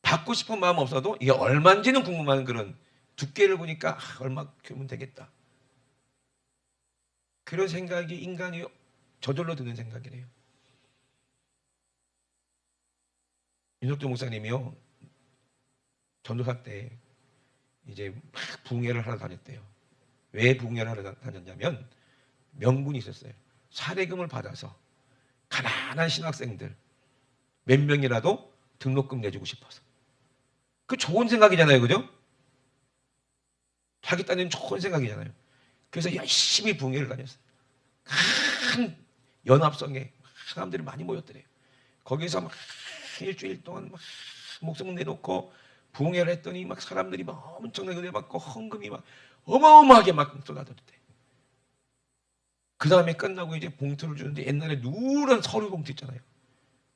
받고 싶은 마음 없어도 이게 얼마인지는 궁금한 그런 두께를 보니까 얼마 주면 되겠다. 그런 생각이 인간이 저절로 드는 생각이래요. 윤석주 목사님이요. 전도사 때 이제 막 부흥회를 하러 다녔대요. 왜 부흥회를 하러 다녔냐면 명분이 있었어요. 사례금을 받아서 가난한 신학생들 몇 명이라도 등록금 내주고 싶어서. 그 좋은 생각이잖아요. 그죠? 자기 딴에는 좋은 생각이잖아요. 그래서 열심히 부흥회를 다녔어요. 큰 연합성에 사람들이 많이 모였더래요. 거기서 막 일주일 동안 막 목숨을 내놓고 부흥회를 했더니 막 사람들이 막 엄청나게 은혜 받고 헌금이 막 어마어마하게 막 쏟아졌대. 그 다음에 끝나고 이제 봉투를 주는데 옛날에 누런 서류 봉투 있잖아요.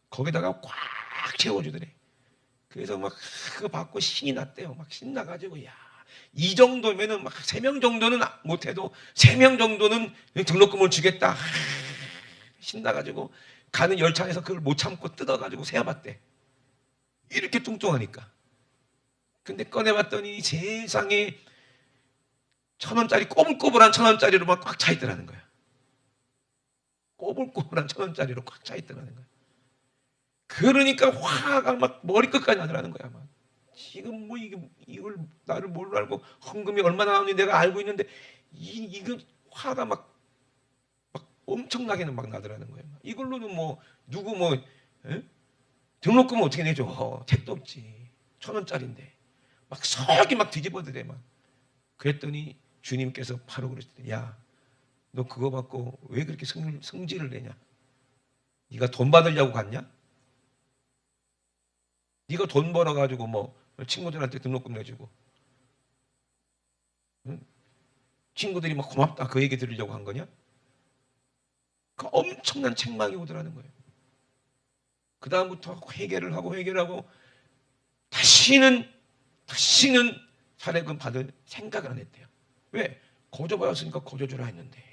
거기다가 꽉 채워주더래. 그래서 막 그거 받고 신이 났대요. 막 신나가지고 야, 이 정도면은 막 3명 정도는 못해도 3명 정도는 등록금을 주겠다. 신나가지고 가는 열차에서 그걸 못 참고 뜯어가지고 세어봤대. 이렇게 뚱뚱하니까. 근데 꺼내봤더니 세상에 1,000원짜리 꼬불꼬불한 1,000원짜리로만 꽉 차 있더라는 거야. 꼬불꼬불한 1,000원짜리로 꽉 차 있더라는 거야. 그러니까 화가 막 머리끝까지 나더라는 거야. 막. 지금 뭐 이걸 나를 뭘로 알고 헌금이 얼마나 나오는지 내가 알고 있는데 이거 화가 막 엄청나게는 막 나더라는 거예요. 이걸로는 뭐 누구 뭐 등록금은 어떻게 내줘? 택도 없지. 1,000원짜리인데 막 속이 막 뒤집어더래 막. 그랬더니 주님께서 바로 그러시더래. 야, 너 그거 받고 왜 그렇게 성질을 내냐? 네가 돈 받으려고 갔냐? 네가 돈 벌어가지고 뭐 친구들한테 등록금 내주고 응? 친구들이 막 고맙다 그 얘기 들으려고 한 거냐? 그 엄청난 책망이 오더라는 거예요. 그 다음부터 회개를 하고 다시는 사례금 받을 생각을 안 했대요. 왜? 거저받았으니까 거저주라 했는데.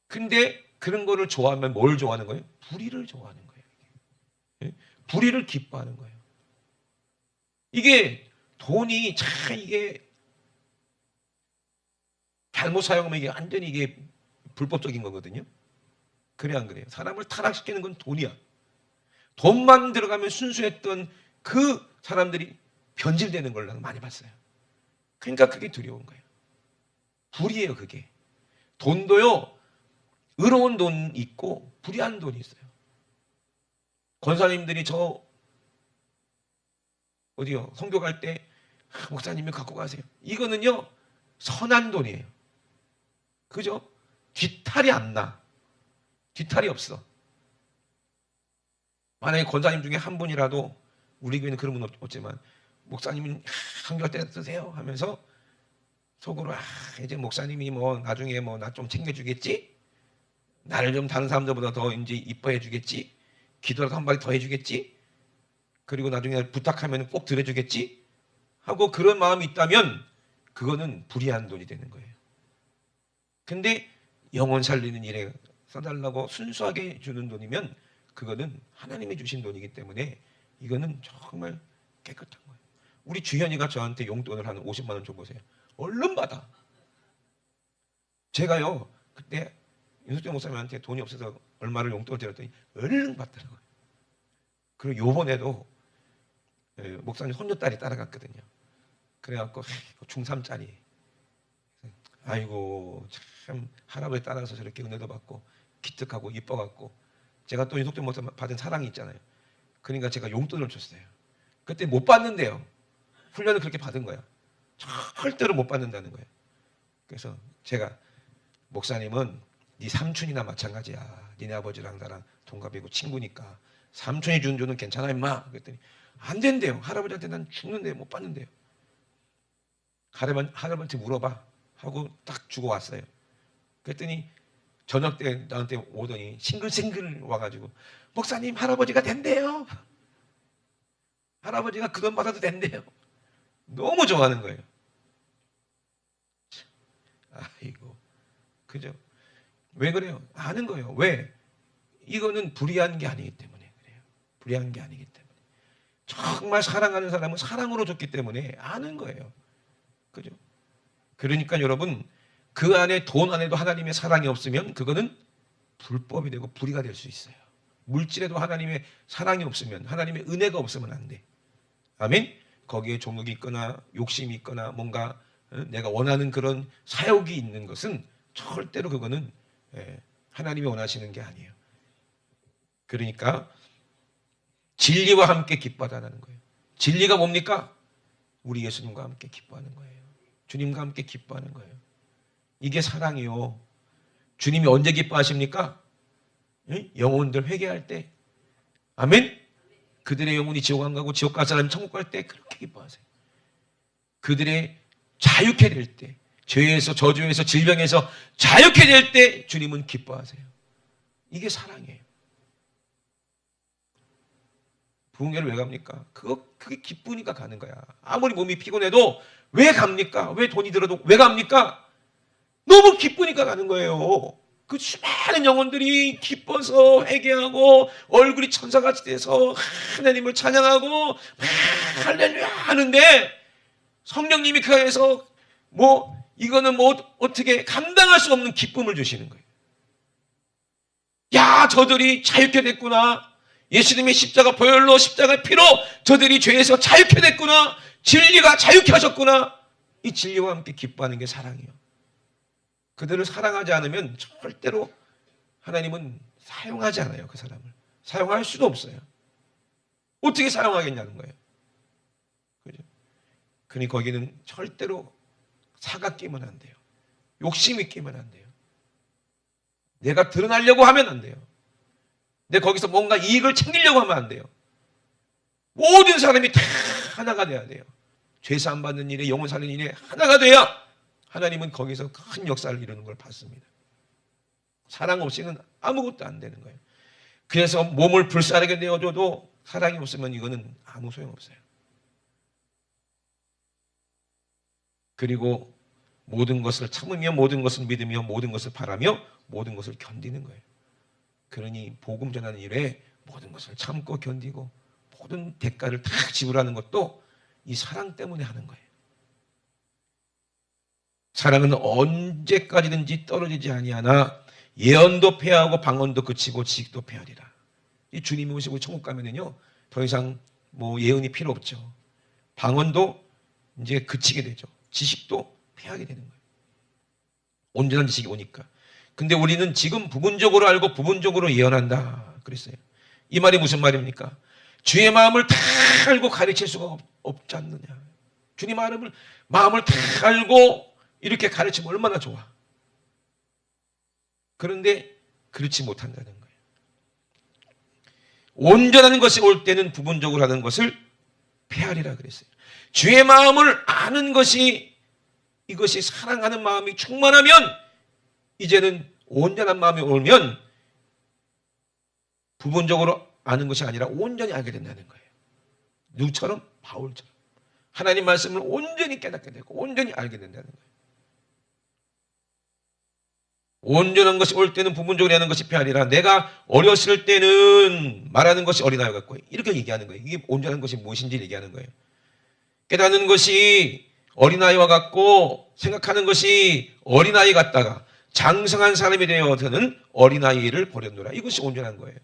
근데 그런 거를 좋아하면 뭘 좋아하는 거예요? 불의를 좋아하는 거예요. 불의를 기뻐하는 거예요. 이게 돈이 참 이게 잘못 사용하면 이게 완전히 이게 불법적인 거거든요. 그래 안 그래요? 사람을 타락시키는 건 돈이야. 돈만 들어가면 순수했던 그 사람들이 변질되는 걸 나는 많이 봤어요. 그러니까 그게 두려운 거예요. 불이에요, 그게. 돈도요, 의로운 돈 있고 불의한 돈이 있어요. 권사님들이 저 어디요? 성교 갈 때 목사님이 갖고 가세요. 이거는요, 선한 돈이에요. 그죠? 뒤탈이 안 나. 뒤탈이 없어. 만약에 권사님 중에 한 분이라도 우리 교회는 그런 분 없지만 목사님이 성교할 때 쓰세요 하면서 속으로 이제 목사님이 뭐 나중에 뭐 나 좀 챙겨주겠지? 나를 좀 다른 사람들보다 더 이제 이뻐해 주겠지? 기도라도 한 마디 더 해주겠지? 그리고 나중에 부탁하면 꼭 들어주겠지? 하고 그런 마음이 있다면 그거는 불의한 돈이 되는 거예요. 근데 영혼 살리는 일에 써달라고 순수하게 주는 돈이면 그거는 하나님이 주신 돈이기 때문에 이거는 정말 깨끗한 거예요. 우리 주현이가 저한테 용돈을 한 50만 원 줘보세요. 얼른 받아. 제가요 그때 윤석열 목사님한테 돈이 없어서 얼마를 용돈을 드렸더니 얼른 받더라고요. 그리고 요번에도 목사님 손녀딸이 따라갔거든요. 그래갖고 중3짜리 아이고 참 할아버지 따라서 저렇게 은혜도 받고 기특하고 이뻐갖고 제가 또 윤석열 목사 받은 사랑이 있잖아요. 그러니까 제가 용돈을 줬어요. 그때 못 받는데요. 훈련을 그렇게 받은 거야. 절대로 못 받는다는 거예요. 그래서 제가 목사님은 네 삼촌이나 마찬가지야. 니네 아버지랑 나랑 동갑이고 친구니까 삼촌이 준 돈은 괜찮아 임마. 그랬더니 안 된대요. 할아버지한테 난 죽는데 못 받는데요. 할아버지한테 물어봐 하고 딱 주고 왔어요. 그랬더니 저녁 때 나한테 오더니 싱글싱글 와가지고 목사님 할아버지가 된대요. 할아버지가 그 돈 받아도 된대요. 너무 좋아하는 거예요. 아이고 그죠? 왜 그래요? 아는 거예요. 왜? 이거는 불의한 게 아니기 때문에 그래요. 불의한 게 아니기 때문에. 정말 사랑하는 사람은 사랑으로 줬기 때문에 아는 거예요. 그죠? 그러니까 여러분 그 안에 돈 안에도 하나님의 사랑이 없으면 그거는 불법이 되고 불의가 될 수 있어요. 물질에도 하나님의 사랑이 없으면 하나님의 은혜가 없으면 안 돼. 아멘? 거기에 종욕이 있거나 욕심이 있거나 뭔가 내가 원하는 그런 사욕이 있는 것은 절대로 그거는 하나님이 원하시는 게 아니에요. 그러니까 진리와 함께 기뻐하자는 거예요. 진리가 뭡니까? 우리 예수님과 함께 기뻐하는 거예요. 주님과 함께 기뻐하는 거예요. 이게 사랑이요. 주님이 언제 기뻐하십니까? 영혼들 회개할 때. 아멘? 그들의 영혼이 지옥 안 가고 지옥 갈 사람이 천국 갈 때 그렇게 기뻐하세요. 그들의 자유케 될 때, 죄에서, 저주에서, 질병에서 자유케 될 때 주님은 기뻐하세요. 이게 사랑이에요. 부흥회를 왜 갑니까? 그게 기쁘니까 가는 거야. 아무리 몸이 피곤해도 왜 갑니까? 왜 돈이 들어도 왜 갑니까? 너무 기쁘니까 가는 거예요. 그 수많은 영혼들이 기뻐서 회개하고 얼굴이 천사같이 돼서 하나님을 찬양하고 할렐루야 하는데 성령님이 그 안에서 이거는 어떻게 감당할 수 없는 기쁨을 주시는 거예요. 야, 저들이 자유케 됐구나. 예수님의 십자가 보혈로 십자가 피로 저들이 죄에서 자유케 됐구나. 진리가 자유케 하셨구나. 이 진리와 함께 기뻐하는 게 사랑이에요. 그들을 사랑하지 않으면 절대로 하나님은 사용하지 않아요. 그 사람을 사용할 수도 없어요. 어떻게 사용하겠냐는 거예요. 그죠? 그러니 거기는 절대로 사가 끼면 안 돼요. 욕심이 끼면 안 돼요. 내가 드러나려고 하면 안 돼요. 내가 거기서 뭔가 이익을 챙기려고 하면 안 돼요. 모든 사람이 다 하나가 돼야 돼요. 죄사함 받는 일에, 영혼 살리는 일에 하나가 돼야 하나님은 거기서 큰 역사를 이루는 걸 봤습니다. 사랑 없이는 아무것도 안 되는 거예요. 그래서 몸을 불사르게 내어줘도 사랑이 없으면 이거는 아무 소용없어요. 그리고 모든 것을 참으며, 모든 것을 믿으며, 모든 것을 바라며, 모든 것을 견디는 거예요. 그러니 복음 전하는 일에 모든 것을 참고 견디고 모든 대가를 다 지불하는 것도 이 사랑 때문에 하는 거예요. 사랑은 언제까지든지 떨어지지 아니하나 예언도 폐하고 방언도 그치고 지식도 폐하리라. 이 주님이 오시고 천국 가면은요 더 이상 예언이 필요 없죠. 방언도 이제 그치게 되죠. 지식도 폐하게 되는 거예요. 온전한 지식이 오니까. 근데 우리는 지금 부분적으로 알고 부분적으로 예언한다 그랬어요. 이 말이 무슨 말입니까? 주의 마음을 다 알고 가르칠 수가 없지 않느냐. 주님 마음을 다 알고 이렇게 가르치면 얼마나 좋아. 그런데 그렇지 못한다는 거예요. 온전한 것이 올 때는 부분적으로 하는 것을 폐하리라 그랬어요. 주의 마음을 아는 것이, 이것이 사랑하는 마음이 충만하면 이제는 온전한 마음이 오면 부분적으로 아는 것이 아니라 온전히 알게 된다는 거예요. 누구처럼? 바울처럼. 하나님 말씀을 온전히 깨닫게 되고 온전히 알게 된다는 거예요. 온전한 것이 올 때는 부분적으로 하는 것이 폐하리라. 내가 어렸을 때는 말하는 것이 어린아이 같고 이렇게 얘기하는 거예요. 이게 온전한 것이 무엇인지 얘기하는 거예요. 깨닫는 것이 어린아이와 같고 생각하는 것이 어린아이 같다가 장성한 사람이 되어서는 어린아이를 버렸노라. 이것이 온전한 거예요.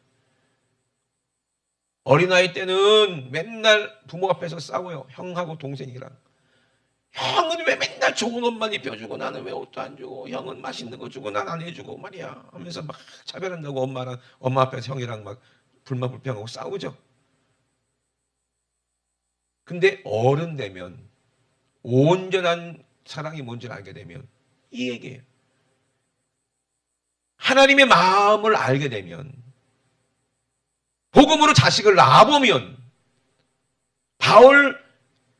어린아이 때는 맨날 부모 앞에서 싸워요. 형하고 동생이랑. 형은 왜 맨날 좋은 옷만 입혀주고 나는 왜 옷도 안 주고, 형은 맛있는 거 주고 난 안 해주고 말이야 하면서 막 차별한다고 엄마 앞에서 형이랑 막 불만불평하고 싸우죠. 근데 어른 되면 온전한 사랑이 뭔지를 알게 되면 이 얘기예요. 하나님의 마음을 알게 되면, 복음으로 자식을 낳아보면,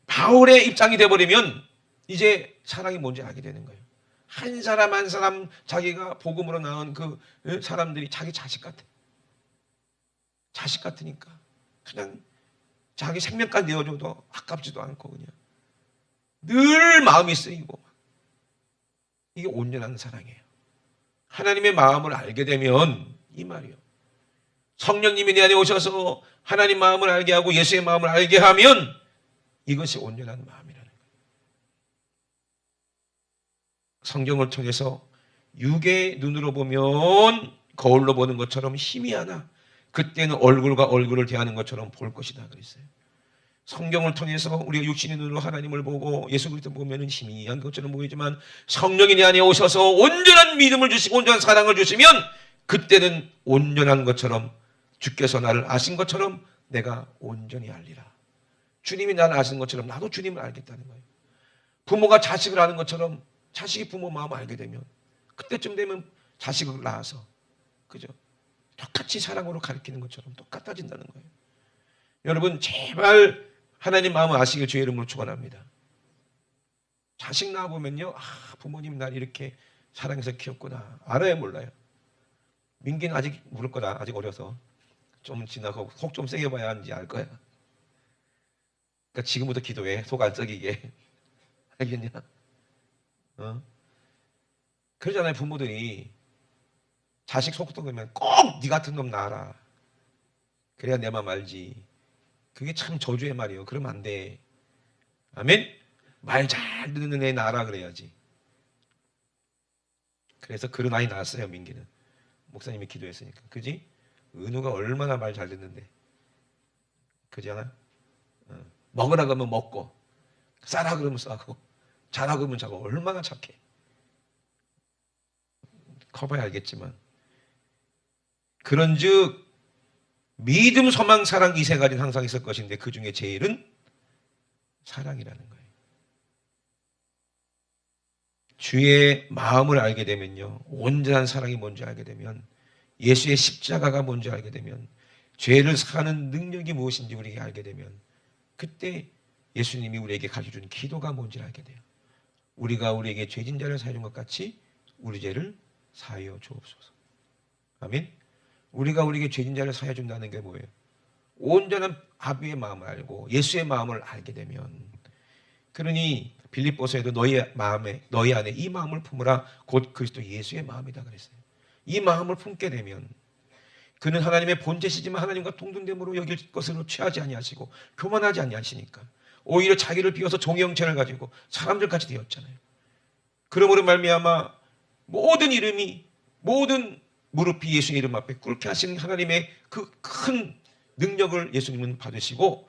바울의 입장이 되어버리면 이제 사랑이 뭔지 알게 되는 거예요. 한 사람 한 사람 자기가 복음으로 낳은 그 사람들이 자기 자식 같아. 자식 같으니까 그냥 자기 생명까지 내어줘도 아깝지도 않고 그냥 늘 마음이 쓰이고. 이게 온전한 사랑이에요. 하나님의 마음을 알게 되면 이 말이요. 성령님이 내 안에 오셔서 하나님 마음을 알게 하고 예수의 마음을 알게 하면 이것이 온전한 마음이라는 거예요. 성경을 통해서 육의 눈으로 보면 거울로 보는 것처럼 희미하나 그때는 얼굴과 얼굴을 대하는 것처럼 볼 것이다 그랬어요. 성경을 통해서 우리가 육신의 눈으로 하나님을 보고 예수 그리스도 보면 희미한 것처럼 보이지만 성령이 내 안에 오셔서 온전한 믿음을 주시고 온전한 사랑을 주시면 그때는 온전한 것처럼, 주께서 나를 아신 것처럼 내가 온전히 알리라. 주님이 나를 아시는 것처럼 나도 주님을 알겠다는 거예요. 부모가 자식을 아는 것처럼 자식이 부모 마음을 알게 되면 그때쯤 되면 자식을 낳아서 그죠? 똑같이 사랑으로 가르치는 것처럼 똑같아진다는 거예요. 여러분 제발 하나님 마음을 아시길 주의 이름으로 축원합니다. 자식 낳아보면요, 부모님 날 이렇게 사랑해서 키웠구나. 알아요, 몰라요? 민기는 아직 모를 거다. 아직 어려서. 좀 지나고 속 좀 세게 봐야 하는지 알 거야. 그러니까 지금부터 기도해. 속 안 썩이게. 알겠냐? 그러잖아요, 부모들이. 자식 속 썩으면 꼭 네 같은 놈 낳아라. 그래야 내 맘 알지. 그게 참 저주의 말이에요. 그러면 안 돼. 아멘? 말 잘 듣는 애 낳아라 그래야지. 그래서 그런 아이 낳았어요, 민기는. 목사님이 기도했으니까. 그지? 은우가 얼마나 말 잘 듣는데. 그지 않아? 먹으라 그러면 먹고, 싸라 그러면 싸고, 자라 그러면 자고, 얼마나 착해. 커봐야 알겠지만. 그런즉 믿음, 소망, 사랑 이 세 가지는 항상 있을 것인데 그 중에 제일은 사랑이라는 거예요. 주의 마음을 알게 되면요, 온전한 사랑이 뭔지 알게 되면, 예수의 십자가가 뭔지 알게 되면, 죄를 사는 능력이 무엇인지 우리에게 알게 되면, 그때 예수님이 우리에게 가르쳐준 기도가 뭔지 알게 돼요. 우리가 우리에게 죄진 자를 사해준 것 같이 우리 죄를 사하여 주옵소서. 아멘. 우리가 우리에게 죄진 자를 사해 준다는 게 뭐예요? 온전한 아비의 마음을 알고 예수의 마음을 알게 되면, 그러니 빌립보서에도 너희 안에 이 마음을 품으라 곧 그리스도 예수의 마음이다 그랬어요. 이 마음을 품게 되면 그는 하나님의 본체시지만 하나님과 동등됨으로 여길 것으로 취하지 아니하시고 교만하지 아니하시니까 오히려 자기를 비워서 종의 형체를 가지고 사람들 같이 되었잖아요. 그러므로 말미암아 모든 이름이, 모든 무릎이 예수 이름 앞에 꿇게 하신 하나님의 그 큰 능력을 예수님은 받으시고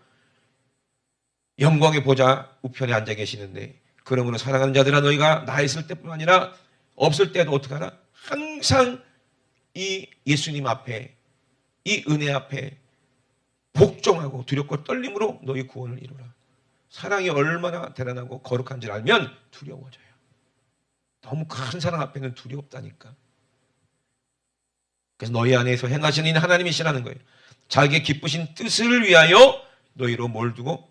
영광의 보좌 우편에 앉아 계시는데, 그러므로 사랑하는 자들아 너희가 나 있을 때뿐 아니라 없을 때도 어떻게 하라? 항상 이 예수님 앞에, 이 은혜 앞에 복종하고 두렵고 떨림으로 너희 구원을 이루라. 사랑이 얼마나 대단하고 거룩한 줄 알면 두려워져요. 너무 큰 사랑 앞에는 두렵다니까. 그래서 너희 안에서 행하시는 하나님이시라는 거예요. 자기의 기쁘신 뜻을 위하여 너희로 뭘 두고?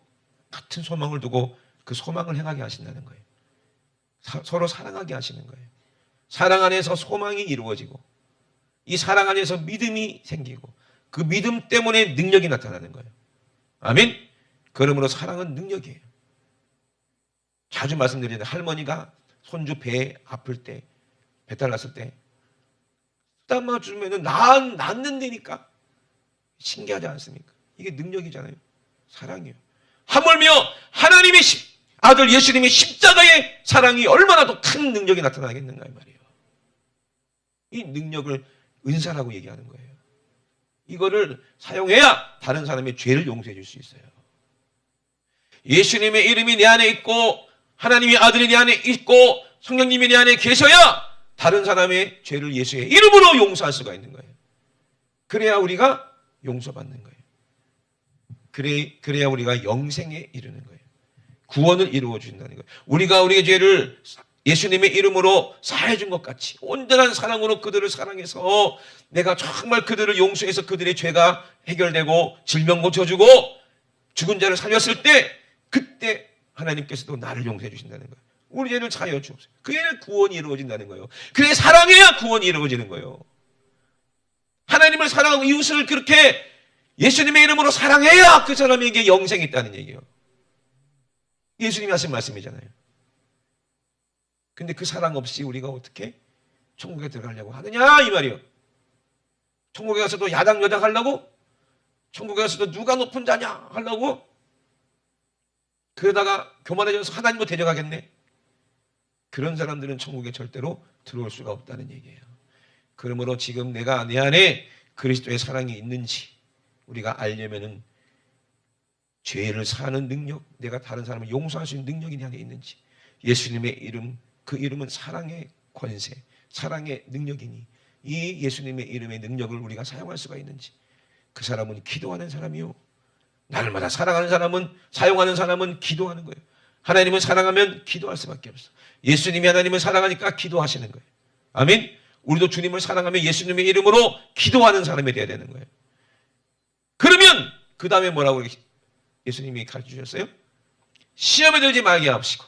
같은 소망을 두고 그 소망을 행하게 하신다는 거예요. 서로 사랑하게 하시는 거예요. 사랑 안에서 소망이 이루어지고 이 사랑 안에서 믿음이 생기고 그 믿음 때문에 능력이 나타나는 거예요. 아멘? 그러므로 사랑은 능력이에요. 자주 말씀드리는데 할머니가 손주 배 아플 때, 배탈 났을 때 쓰다 맞으면 낫는다니까. 신기하지 않습니까? 이게 능력이잖아요. 사랑이에요. 하물며 하나님의 아들 예수님의 십자가의 사랑이 얼마나 더 큰 능력이 나타나겠는가 이 말이에요. 이 능력을 은사라고 얘기하는 거예요. 이거를 사용해야 다른 사람의 죄를 용서해 줄 수 있어요. 예수님의 이름이 내 안에 있고 하나님의 아들이 내 안에 있고 성령님이 내 안에 계셔야 다른 사람의 죄를 예수의 이름으로 용서할 수가 있는 거예요. 그래야 우리가 용서받는 거예요. 그래야 우리가 영생에 이르는 거예요. 구원을 이루어 준다는 거예요. 우리가 우리의 죄를 예수님의 이름으로 사해 준 것 같이 온전한 사랑으로 그들을 사랑해서 내가 정말 그들을 용서해서 그들의 죄가 해결되고 질병 고쳐주고 죽은 자를 살렸을 때 그때 하나님께서도 나를 용서해 주신다는 거예요. 우리 죄를 사하여 주옵소서. 그래야 구원이 이루어진다는 거예요. 그래 사랑해야 구원이 이루어지는 거예요. 하나님을 사랑하고 이웃을 그렇게 예수님의 이름으로 사랑해야 그 사람에게 영생이 있다는 얘기예요. 예수님이 하신 말씀이잖아요. 근데 그 사랑 없이 우리가 어떻게 천국에 들어가려고 하느냐 이 말이에요. 천국에 가서도 야당여당 하려고? 천국에 가서도 누가 높은 자냐 하려고? 그러다가 교만해져서 하나님도 데려가겠네. 그런 사람들은 천국에 절대로 들어올 수가 없다는 얘기예요. 그러므로 지금 내가 내 안에 그리스도의 사랑이 있는지 우리가 알려면은 죄를 사는 능력, 내가 다른 사람을 용서할 수 있는 능력이 내 안에 있는지, 예수님의 이름, 그 이름은 사랑의 권세, 사랑의 능력이니 이 예수님의 이름의 능력을 우리가 사용할 수가 있는지, 그 사람은 기도하는 사람이요. 날마다 사랑하는 사람은, 사용하는 사람은 기도하는 거예요. 하나님은 사랑하면 기도할 수밖에 없어. 예수님이 하나님을 사랑하니까 기도하시는 거예요. 아멘? 우리도 주님을 사랑하면 예수님의 이름으로 기도하는 사람이 되어야 되는 거예요. 그러면 그 다음에 뭐라고 예수님이 가르쳐 주셨어요? 시험에 들지 말게 하시고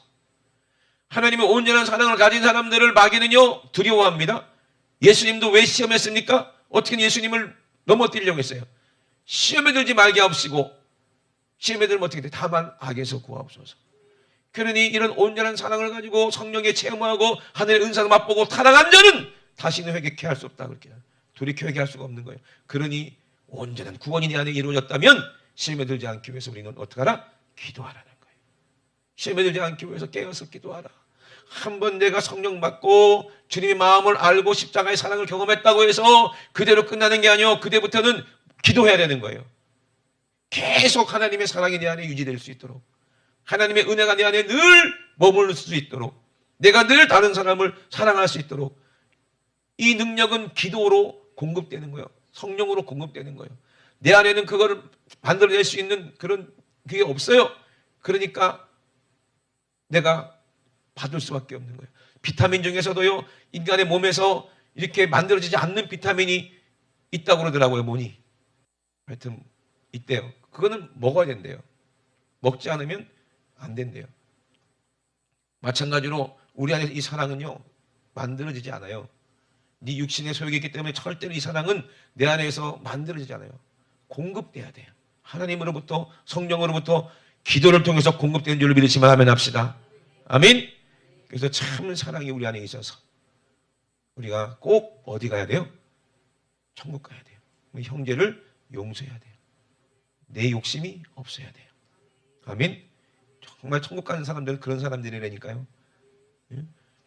하나님의 온전한 사랑을 가진 사람들을 마귀는요 두려워합니다. 예수님도 왜 시험했습니까? 어떻게 예수님을 넘어뜨리려고 했어요? 시험에 들지 말게 하옵시고 시험에 들면 어떻게 돼? 다만 악에서 구하옵소서. 그러니 이런 온전한 사랑을 가지고 성령에 체험하고 하늘의 은사를 맛보고 타락한 자는 다시는 회개케 할 수 없다. 그렇게 돌이켜 회개할 수가 없는 거예요. 그러니 온전한 구원이 내 안에 이루어졌다면 시험에 들지 않기 위해서 우리는 어떻게 하라? 기도하라는 거예요. 시험에 들지 않기 위해서 깨어서 기도하라. 한번 내가 성령 받고 주님의 마음을 알고 십자가의 사랑을 경험했다고 해서 그대로 끝나는 게 아니요, 그때부터는 기도해야 되는 거예요. 계속 하나님의 사랑이 내 안에 유지될 수 있도록, 하나님의 은혜가 내 안에 늘 머무를 수 있도록, 내가 늘 다른 사람을 사랑할 수 있도록, 이 능력은 기도로 공급되는 거예요. 성령으로 공급되는 거예요. 내 안에는 그거를 만들어낼 수 있는 그런 그게 없어요. 그러니까 내가 받을 수밖에 없는 거예요. 비타민 중에서도요, 인간의 몸에서 이렇게 만들어지지 않는 비타민이 있다고 그러더라고요. 뭐니? 하여튼 있대요. 그거는 먹어야 된대요. 먹지 않으면 안 된대요. 마찬가지로 우리 안에 이 사랑은요 만들어지지 않아요. 네 육신의 소욕이 있기 때문에 절대로 이 사랑은 내 안에서 만들어지지 않아요. 공급돼야 돼요. 하나님으로부터, 성령으로부터 기도를 통해서 공급되는 줄을 믿으시면 아멘 합시다. 아멘. 그래서 참 사랑이 우리 안에 있어서 우리가 꼭 어디 가야 돼요? 천국 가야 돼요. 형제를 용서해야 돼요. 내 욕심이 없어야 돼요. 아멘. 정말 천국 가는 사람들은 그런 사람들이라니까요.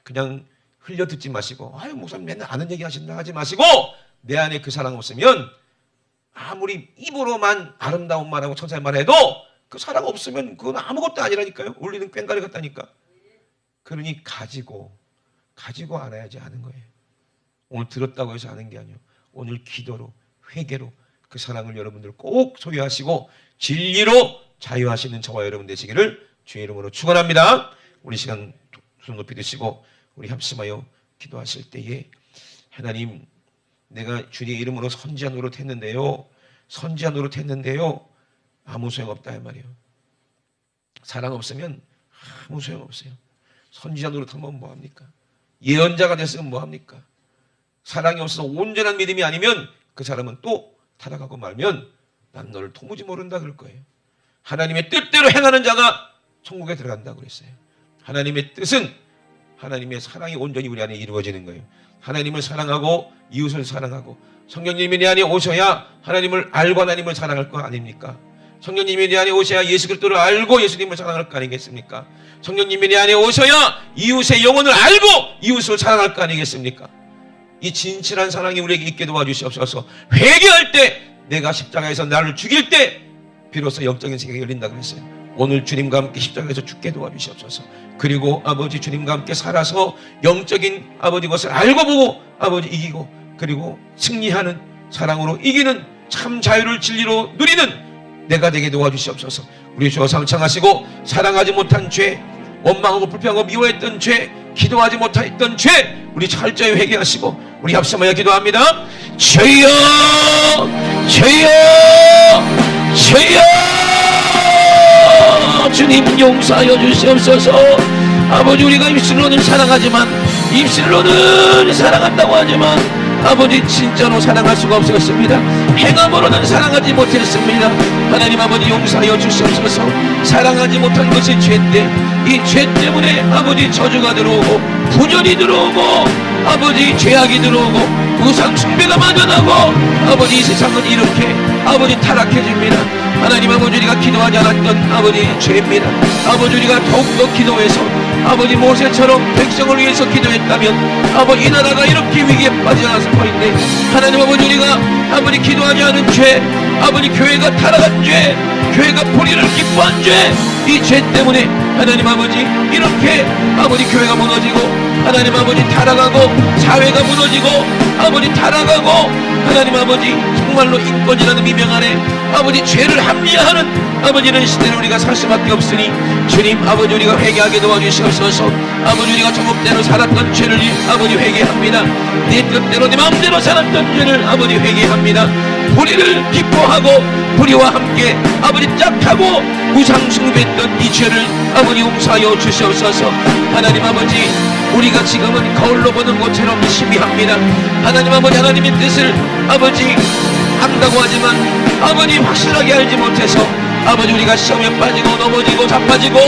그냥 흘려 듣지 마시고, 아유 목사님 맨날 아는 얘기 하신다 하지 마시고, 내 안에 그 사랑 없으면 아무리 입으로만 아름다운 말하고 천사의 말해도 그 사랑 없으면 그건 아무것도 아니라니까요. 울리는 꽹과리 같다니까. 그러니 가지고 알아야지 하는 거예요. 오늘 들었다고 해서 하는 게 아니에요. 오늘 기도로, 회개로 그 사랑을 여러분들 꼭 소유하시고 진리로 자유하시는 저와 여러분 되시기를 주의 이름으로 축원합니다. 우리 시간 손 높이 드시고 우리 합심하여 기도하실 때에, 하나님, 내가 주님의 이름으로 선지한 노릇했는데요, 아무 소용없다 이 말이에요. 사랑 없으면 아무 소용없어요. 선지한 노릇하면 뭐합니까? 예언자가 됐으면 뭐합니까? 사랑이 없어서 온전한 믿음이 아니면 그 사람은 또 타락하고 말면 난 너를 도무지 모른다 그럴 거예요. 하나님의 뜻대로 행하는 자가 천국에 들어간다고 그랬어요. 하나님의 뜻은 하나님의 사랑이 온전히 우리 안에 이루어지는 거예요. 하나님을 사랑하고 이웃을 사랑하고, 성령님이 내 안에 오셔야 하나님을 알고 하나님을 사랑할 거 아닙니까? 성령님이 내 안에 오셔야 예수 그리스도를 알고 예수님을 사랑할 거 아니겠습니까? 성령님이 내 안에 오셔야 이웃의 영혼을 알고 이웃을 사랑할 거 아니겠습니까? 이 진실한 사랑이 우리에게 있게 도와주시옵소서. 회개할 때, 내가 십자가에서 나를 죽일 때 비로소 영적인 세계가 열린다 그랬어요. 오늘 주님과 함께 십자가에서 죽게 도와주시옵소서. 그리고 아버지 주님과 함께 살아서 영적인 아버지 것을 알고 보고 아버지 이기고, 그리고 승리하는, 사랑으로 이기는 참 자유를 진리로 누리는 내가 되게 도와주시옵소서. 우리 주여 상창하시고, 사랑하지 못한 죄, 원망하고 불평하고 미워했던 죄, 기도하지 못했던 죄 우리 철저히 회개하시고 우리 합심하여 기도합니다. 주여, 주여, 주여, 주님 용서하여 주시옵소서. 아버지, 우리가 입술로는 사랑하지만, 입술로는 사랑한다고 하지만 아버지 진짜로 사랑할 수가 없었습니다. 행함으로는 사랑하지 못했습니다. 하나님 아버지 용서하여 주시옵소서. 사랑하지 못한 것이 죄인데 이 죄 때문에 아버지 저주가 들어오고 분열이 들어오고 아버지 죄악이 들어오고 우상 숭배가 만연하고 아버지 이 세상은 이렇게 아버지 타락해집니다. 하나님 아버지, 우리가 기도하지 않았던 아버지 죄입니다. 아버지, 우리가 더욱더 기도해서 아버지 모세처럼 백성을 위해서 기도했다면 아버지 이 나라가 이렇게 위기에 빠지지 않았을 터인데, 하나님 아버지, 우리가 아버지 기도하지 않은 죄, 아버지 교회가 타락한 죄, 교회가 불의를 기뻐한 죄, 이 죄 때문에 하나님 아버지 이렇게 아버지 교회가 무너지고 하나님 아버지 타락하고 사회가 무너지고 아버지 타락하고 하나님 아버지 정말로 인권이라는 미명 아래 아버지 죄를 합리화하는 아버지 이런 시대를 우리가 살 수밖에 없으니 주님 아버지, 우리가 회개하게 도와주시옵소서. 아버지, 우리가 조목대로 살았던 죄를 아버지 회개합니다. 내 뜻대로 내 마음대로 살았던 죄를 아버지 회개합니다. 불의를 기뻐하고 불의와 함께 아버지 짝하고 우상 숭배했던 이 죄를 아버지 용서하여 주시옵소서. 하나님 아버지, 우리가 지금은 거울로 보는 것처럼 희미합니다. 하나님 아버지, 하나님의 뜻을 아버지 안다고 하지만 아버지 확실하게 알지 못해서 아버지 우리가 시험에 빠지고 넘어지고 자빠지고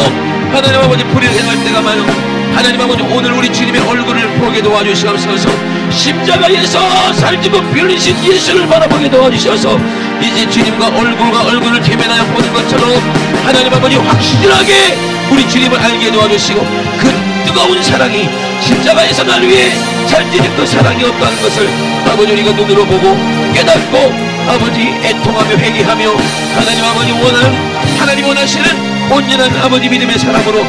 하나님 아버지 불의를 행할 때가 많아. 하나님 아버지, 오늘 우리 주님의 얼굴을 보게 도와주시옵소서. 십자가에서 살찌고 빌리신 예수를 바라보게 도와주셔서 이제 주님과 얼굴을 대면하여 보는 것처럼 하나님 아버지 확실하게 우리 주님을 알게 도와주시고 그 뜨거운 사랑이 십자가에서 날 위해 살찌는 그 사랑이 없다는 것을 아버지 우리가 눈으로 보고 깨닫고 아버지 애통하며 회개하며 하나님 아버지 하나님 원하시는 온전한 아버지 믿음의 사람으로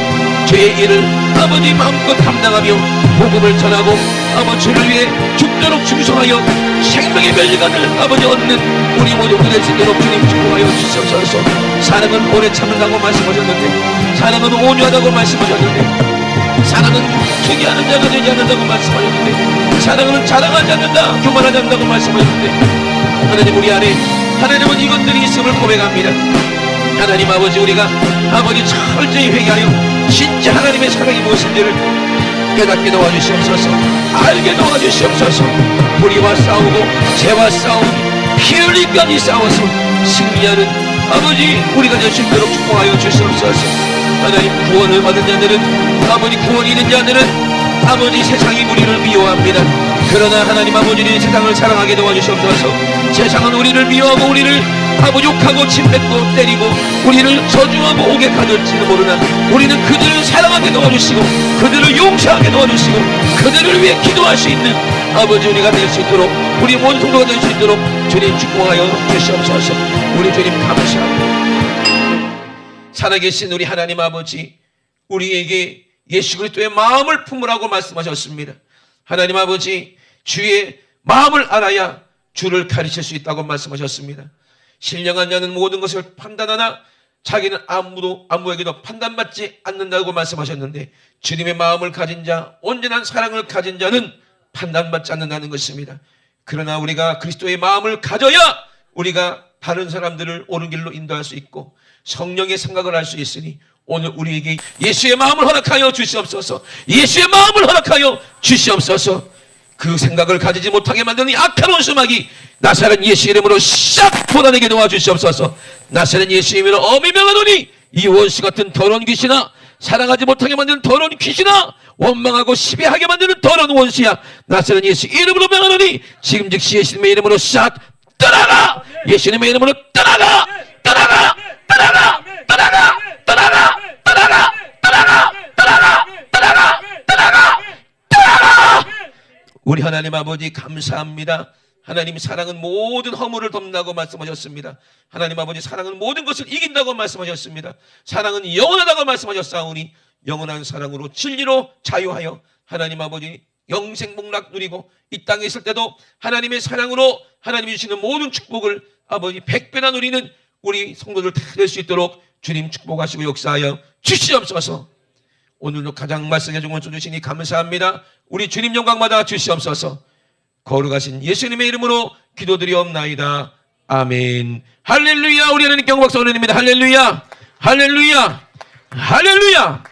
죄의 일을 아버지 마음껏 감당하며 복음을 전하고 아버지를 위해 죽도록 충성하여 생명의 멸류관을 아버지 얻는 우리 모두 될 수 있도록 주님 축복하여 주시옵소서. 사랑은 오래 참는다고 말씀하셨는데, 사랑은 온유하다고 말씀하셨는데, 사랑은 투기하는 자가 되지 않는다고 말씀하셨는데, 사랑은 자랑하지 않는다, 교만하지 않는다고 말씀하셨는데, 하나님 우리 안에 하나님은 이것들이 있음을 고백합니다. 하나님 아버지, 우리가 아버지 철저히 회개하여 진짜 하나님의 사랑이 무엇인지를 깨닫게 도와주시옵소서. 알게 도와주시옵소서. 불의와 싸우고 죄와 싸우고 피 흘리기까지 싸워서 승리하는 아버지 우리가 될 수 있도록 축복하여 주시옵소서. 하나님, 구원을 받은 자들은 아버지 구원이 있는 자들은 아버지 세상이 우리를 미워합니다. 그러나 하나님 아버지는 세상을 사랑하게 도와주시옵소서. 세상은 우리를 미워하고 우리를 아버지 욕하고 침뱉고 때리고 우리를 저주하고 오게 가질지는 모르나 우리는 그들을 사랑하게 도와주시고 그들을 용서하게 도와주시고 그들을 위해 기도할 수 있는 아버지 우리가 될 수 있도록 우리 모든 성도가 될 수 있도록 주님 축복하여 주시옵소서. 우리 주님 감사합니다. 살아계신 우리 하나님 아버지, 우리에게 예수 그리스도의 마음을 품으라고 말씀하셨습니다. 하나님 아버지, 주의 마음을 알아야 주를 가르칠 수 있다고 말씀하셨습니다. 신령한 자는 모든 것을 판단하나 자기는 아무에게도 판단받지 않는다고 말씀하셨는데, 주님의 마음을 가진 자, 온전한 사랑을 가진 자는 판단받지 않는다는 것입니다. 그러나 우리가 그리스도의 마음을 가져야 우리가 다른 사람들을 옳은 길로 인도할 수 있고 성령의 생각을 할 수 있으니 오늘 우리에게 예수의 마음을 허락하여 주시옵소서. 예수의 마음을 허락하여 주시옵소서. 그 생각을 가지지 못하게 만드는 이 악한 원수마귀 나사렛 예수 이름으로 싹 쏟아내게 도와주시옵소서. 나사렛 예수 이름으로 엄히 명하노니 이 원수 같은 더러운 귀신아, 사랑하지 못하게 만드는 더러운 귀신아, 원망하고 시비하게 만드는 더러운 원수야, 나사렛 예수 이름으로 명하노니 지금 즉시 예수님의 이름으로 싹 떠나가. 예수님의 이름으로 떠나가. 떠나가. 떠나가. 떠나가. 떠나가. 떠나가. 떠나가. 떠나가. 떠나가. 떠나가. 떠나가. 우리 하나님 아버지 감사합니다. 하나님, 사랑은 모든 허물을 덮는다고 말씀하셨습니다. 하나님 아버지, 사랑은 모든 것을 이긴다고 말씀하셨습니다. 사랑은 영원하다고 말씀하셨사오니 영원한 사랑으로 진리로 자유하여 하나님 아버지 영생복락 누리고 이 땅에 있을 때도 하나님의 사랑으로 하나님이 주시는 모든 축복을 아버지 100배나 누리는 우리 성도들 다 될 수 있도록 주님 축복하시고 역사하여 주시옵소서. 오늘도 가장 말씀해 주시니 감사합니다. 우리 주님 영광받아 주시옵소서. 거룩하신 예수님의 이름으로 기도드리옵나이다. 아멘. 할렐루야. 우리 하나님 경박사 원님입니다. 할렐루야. 할렐루야. 할렐루야.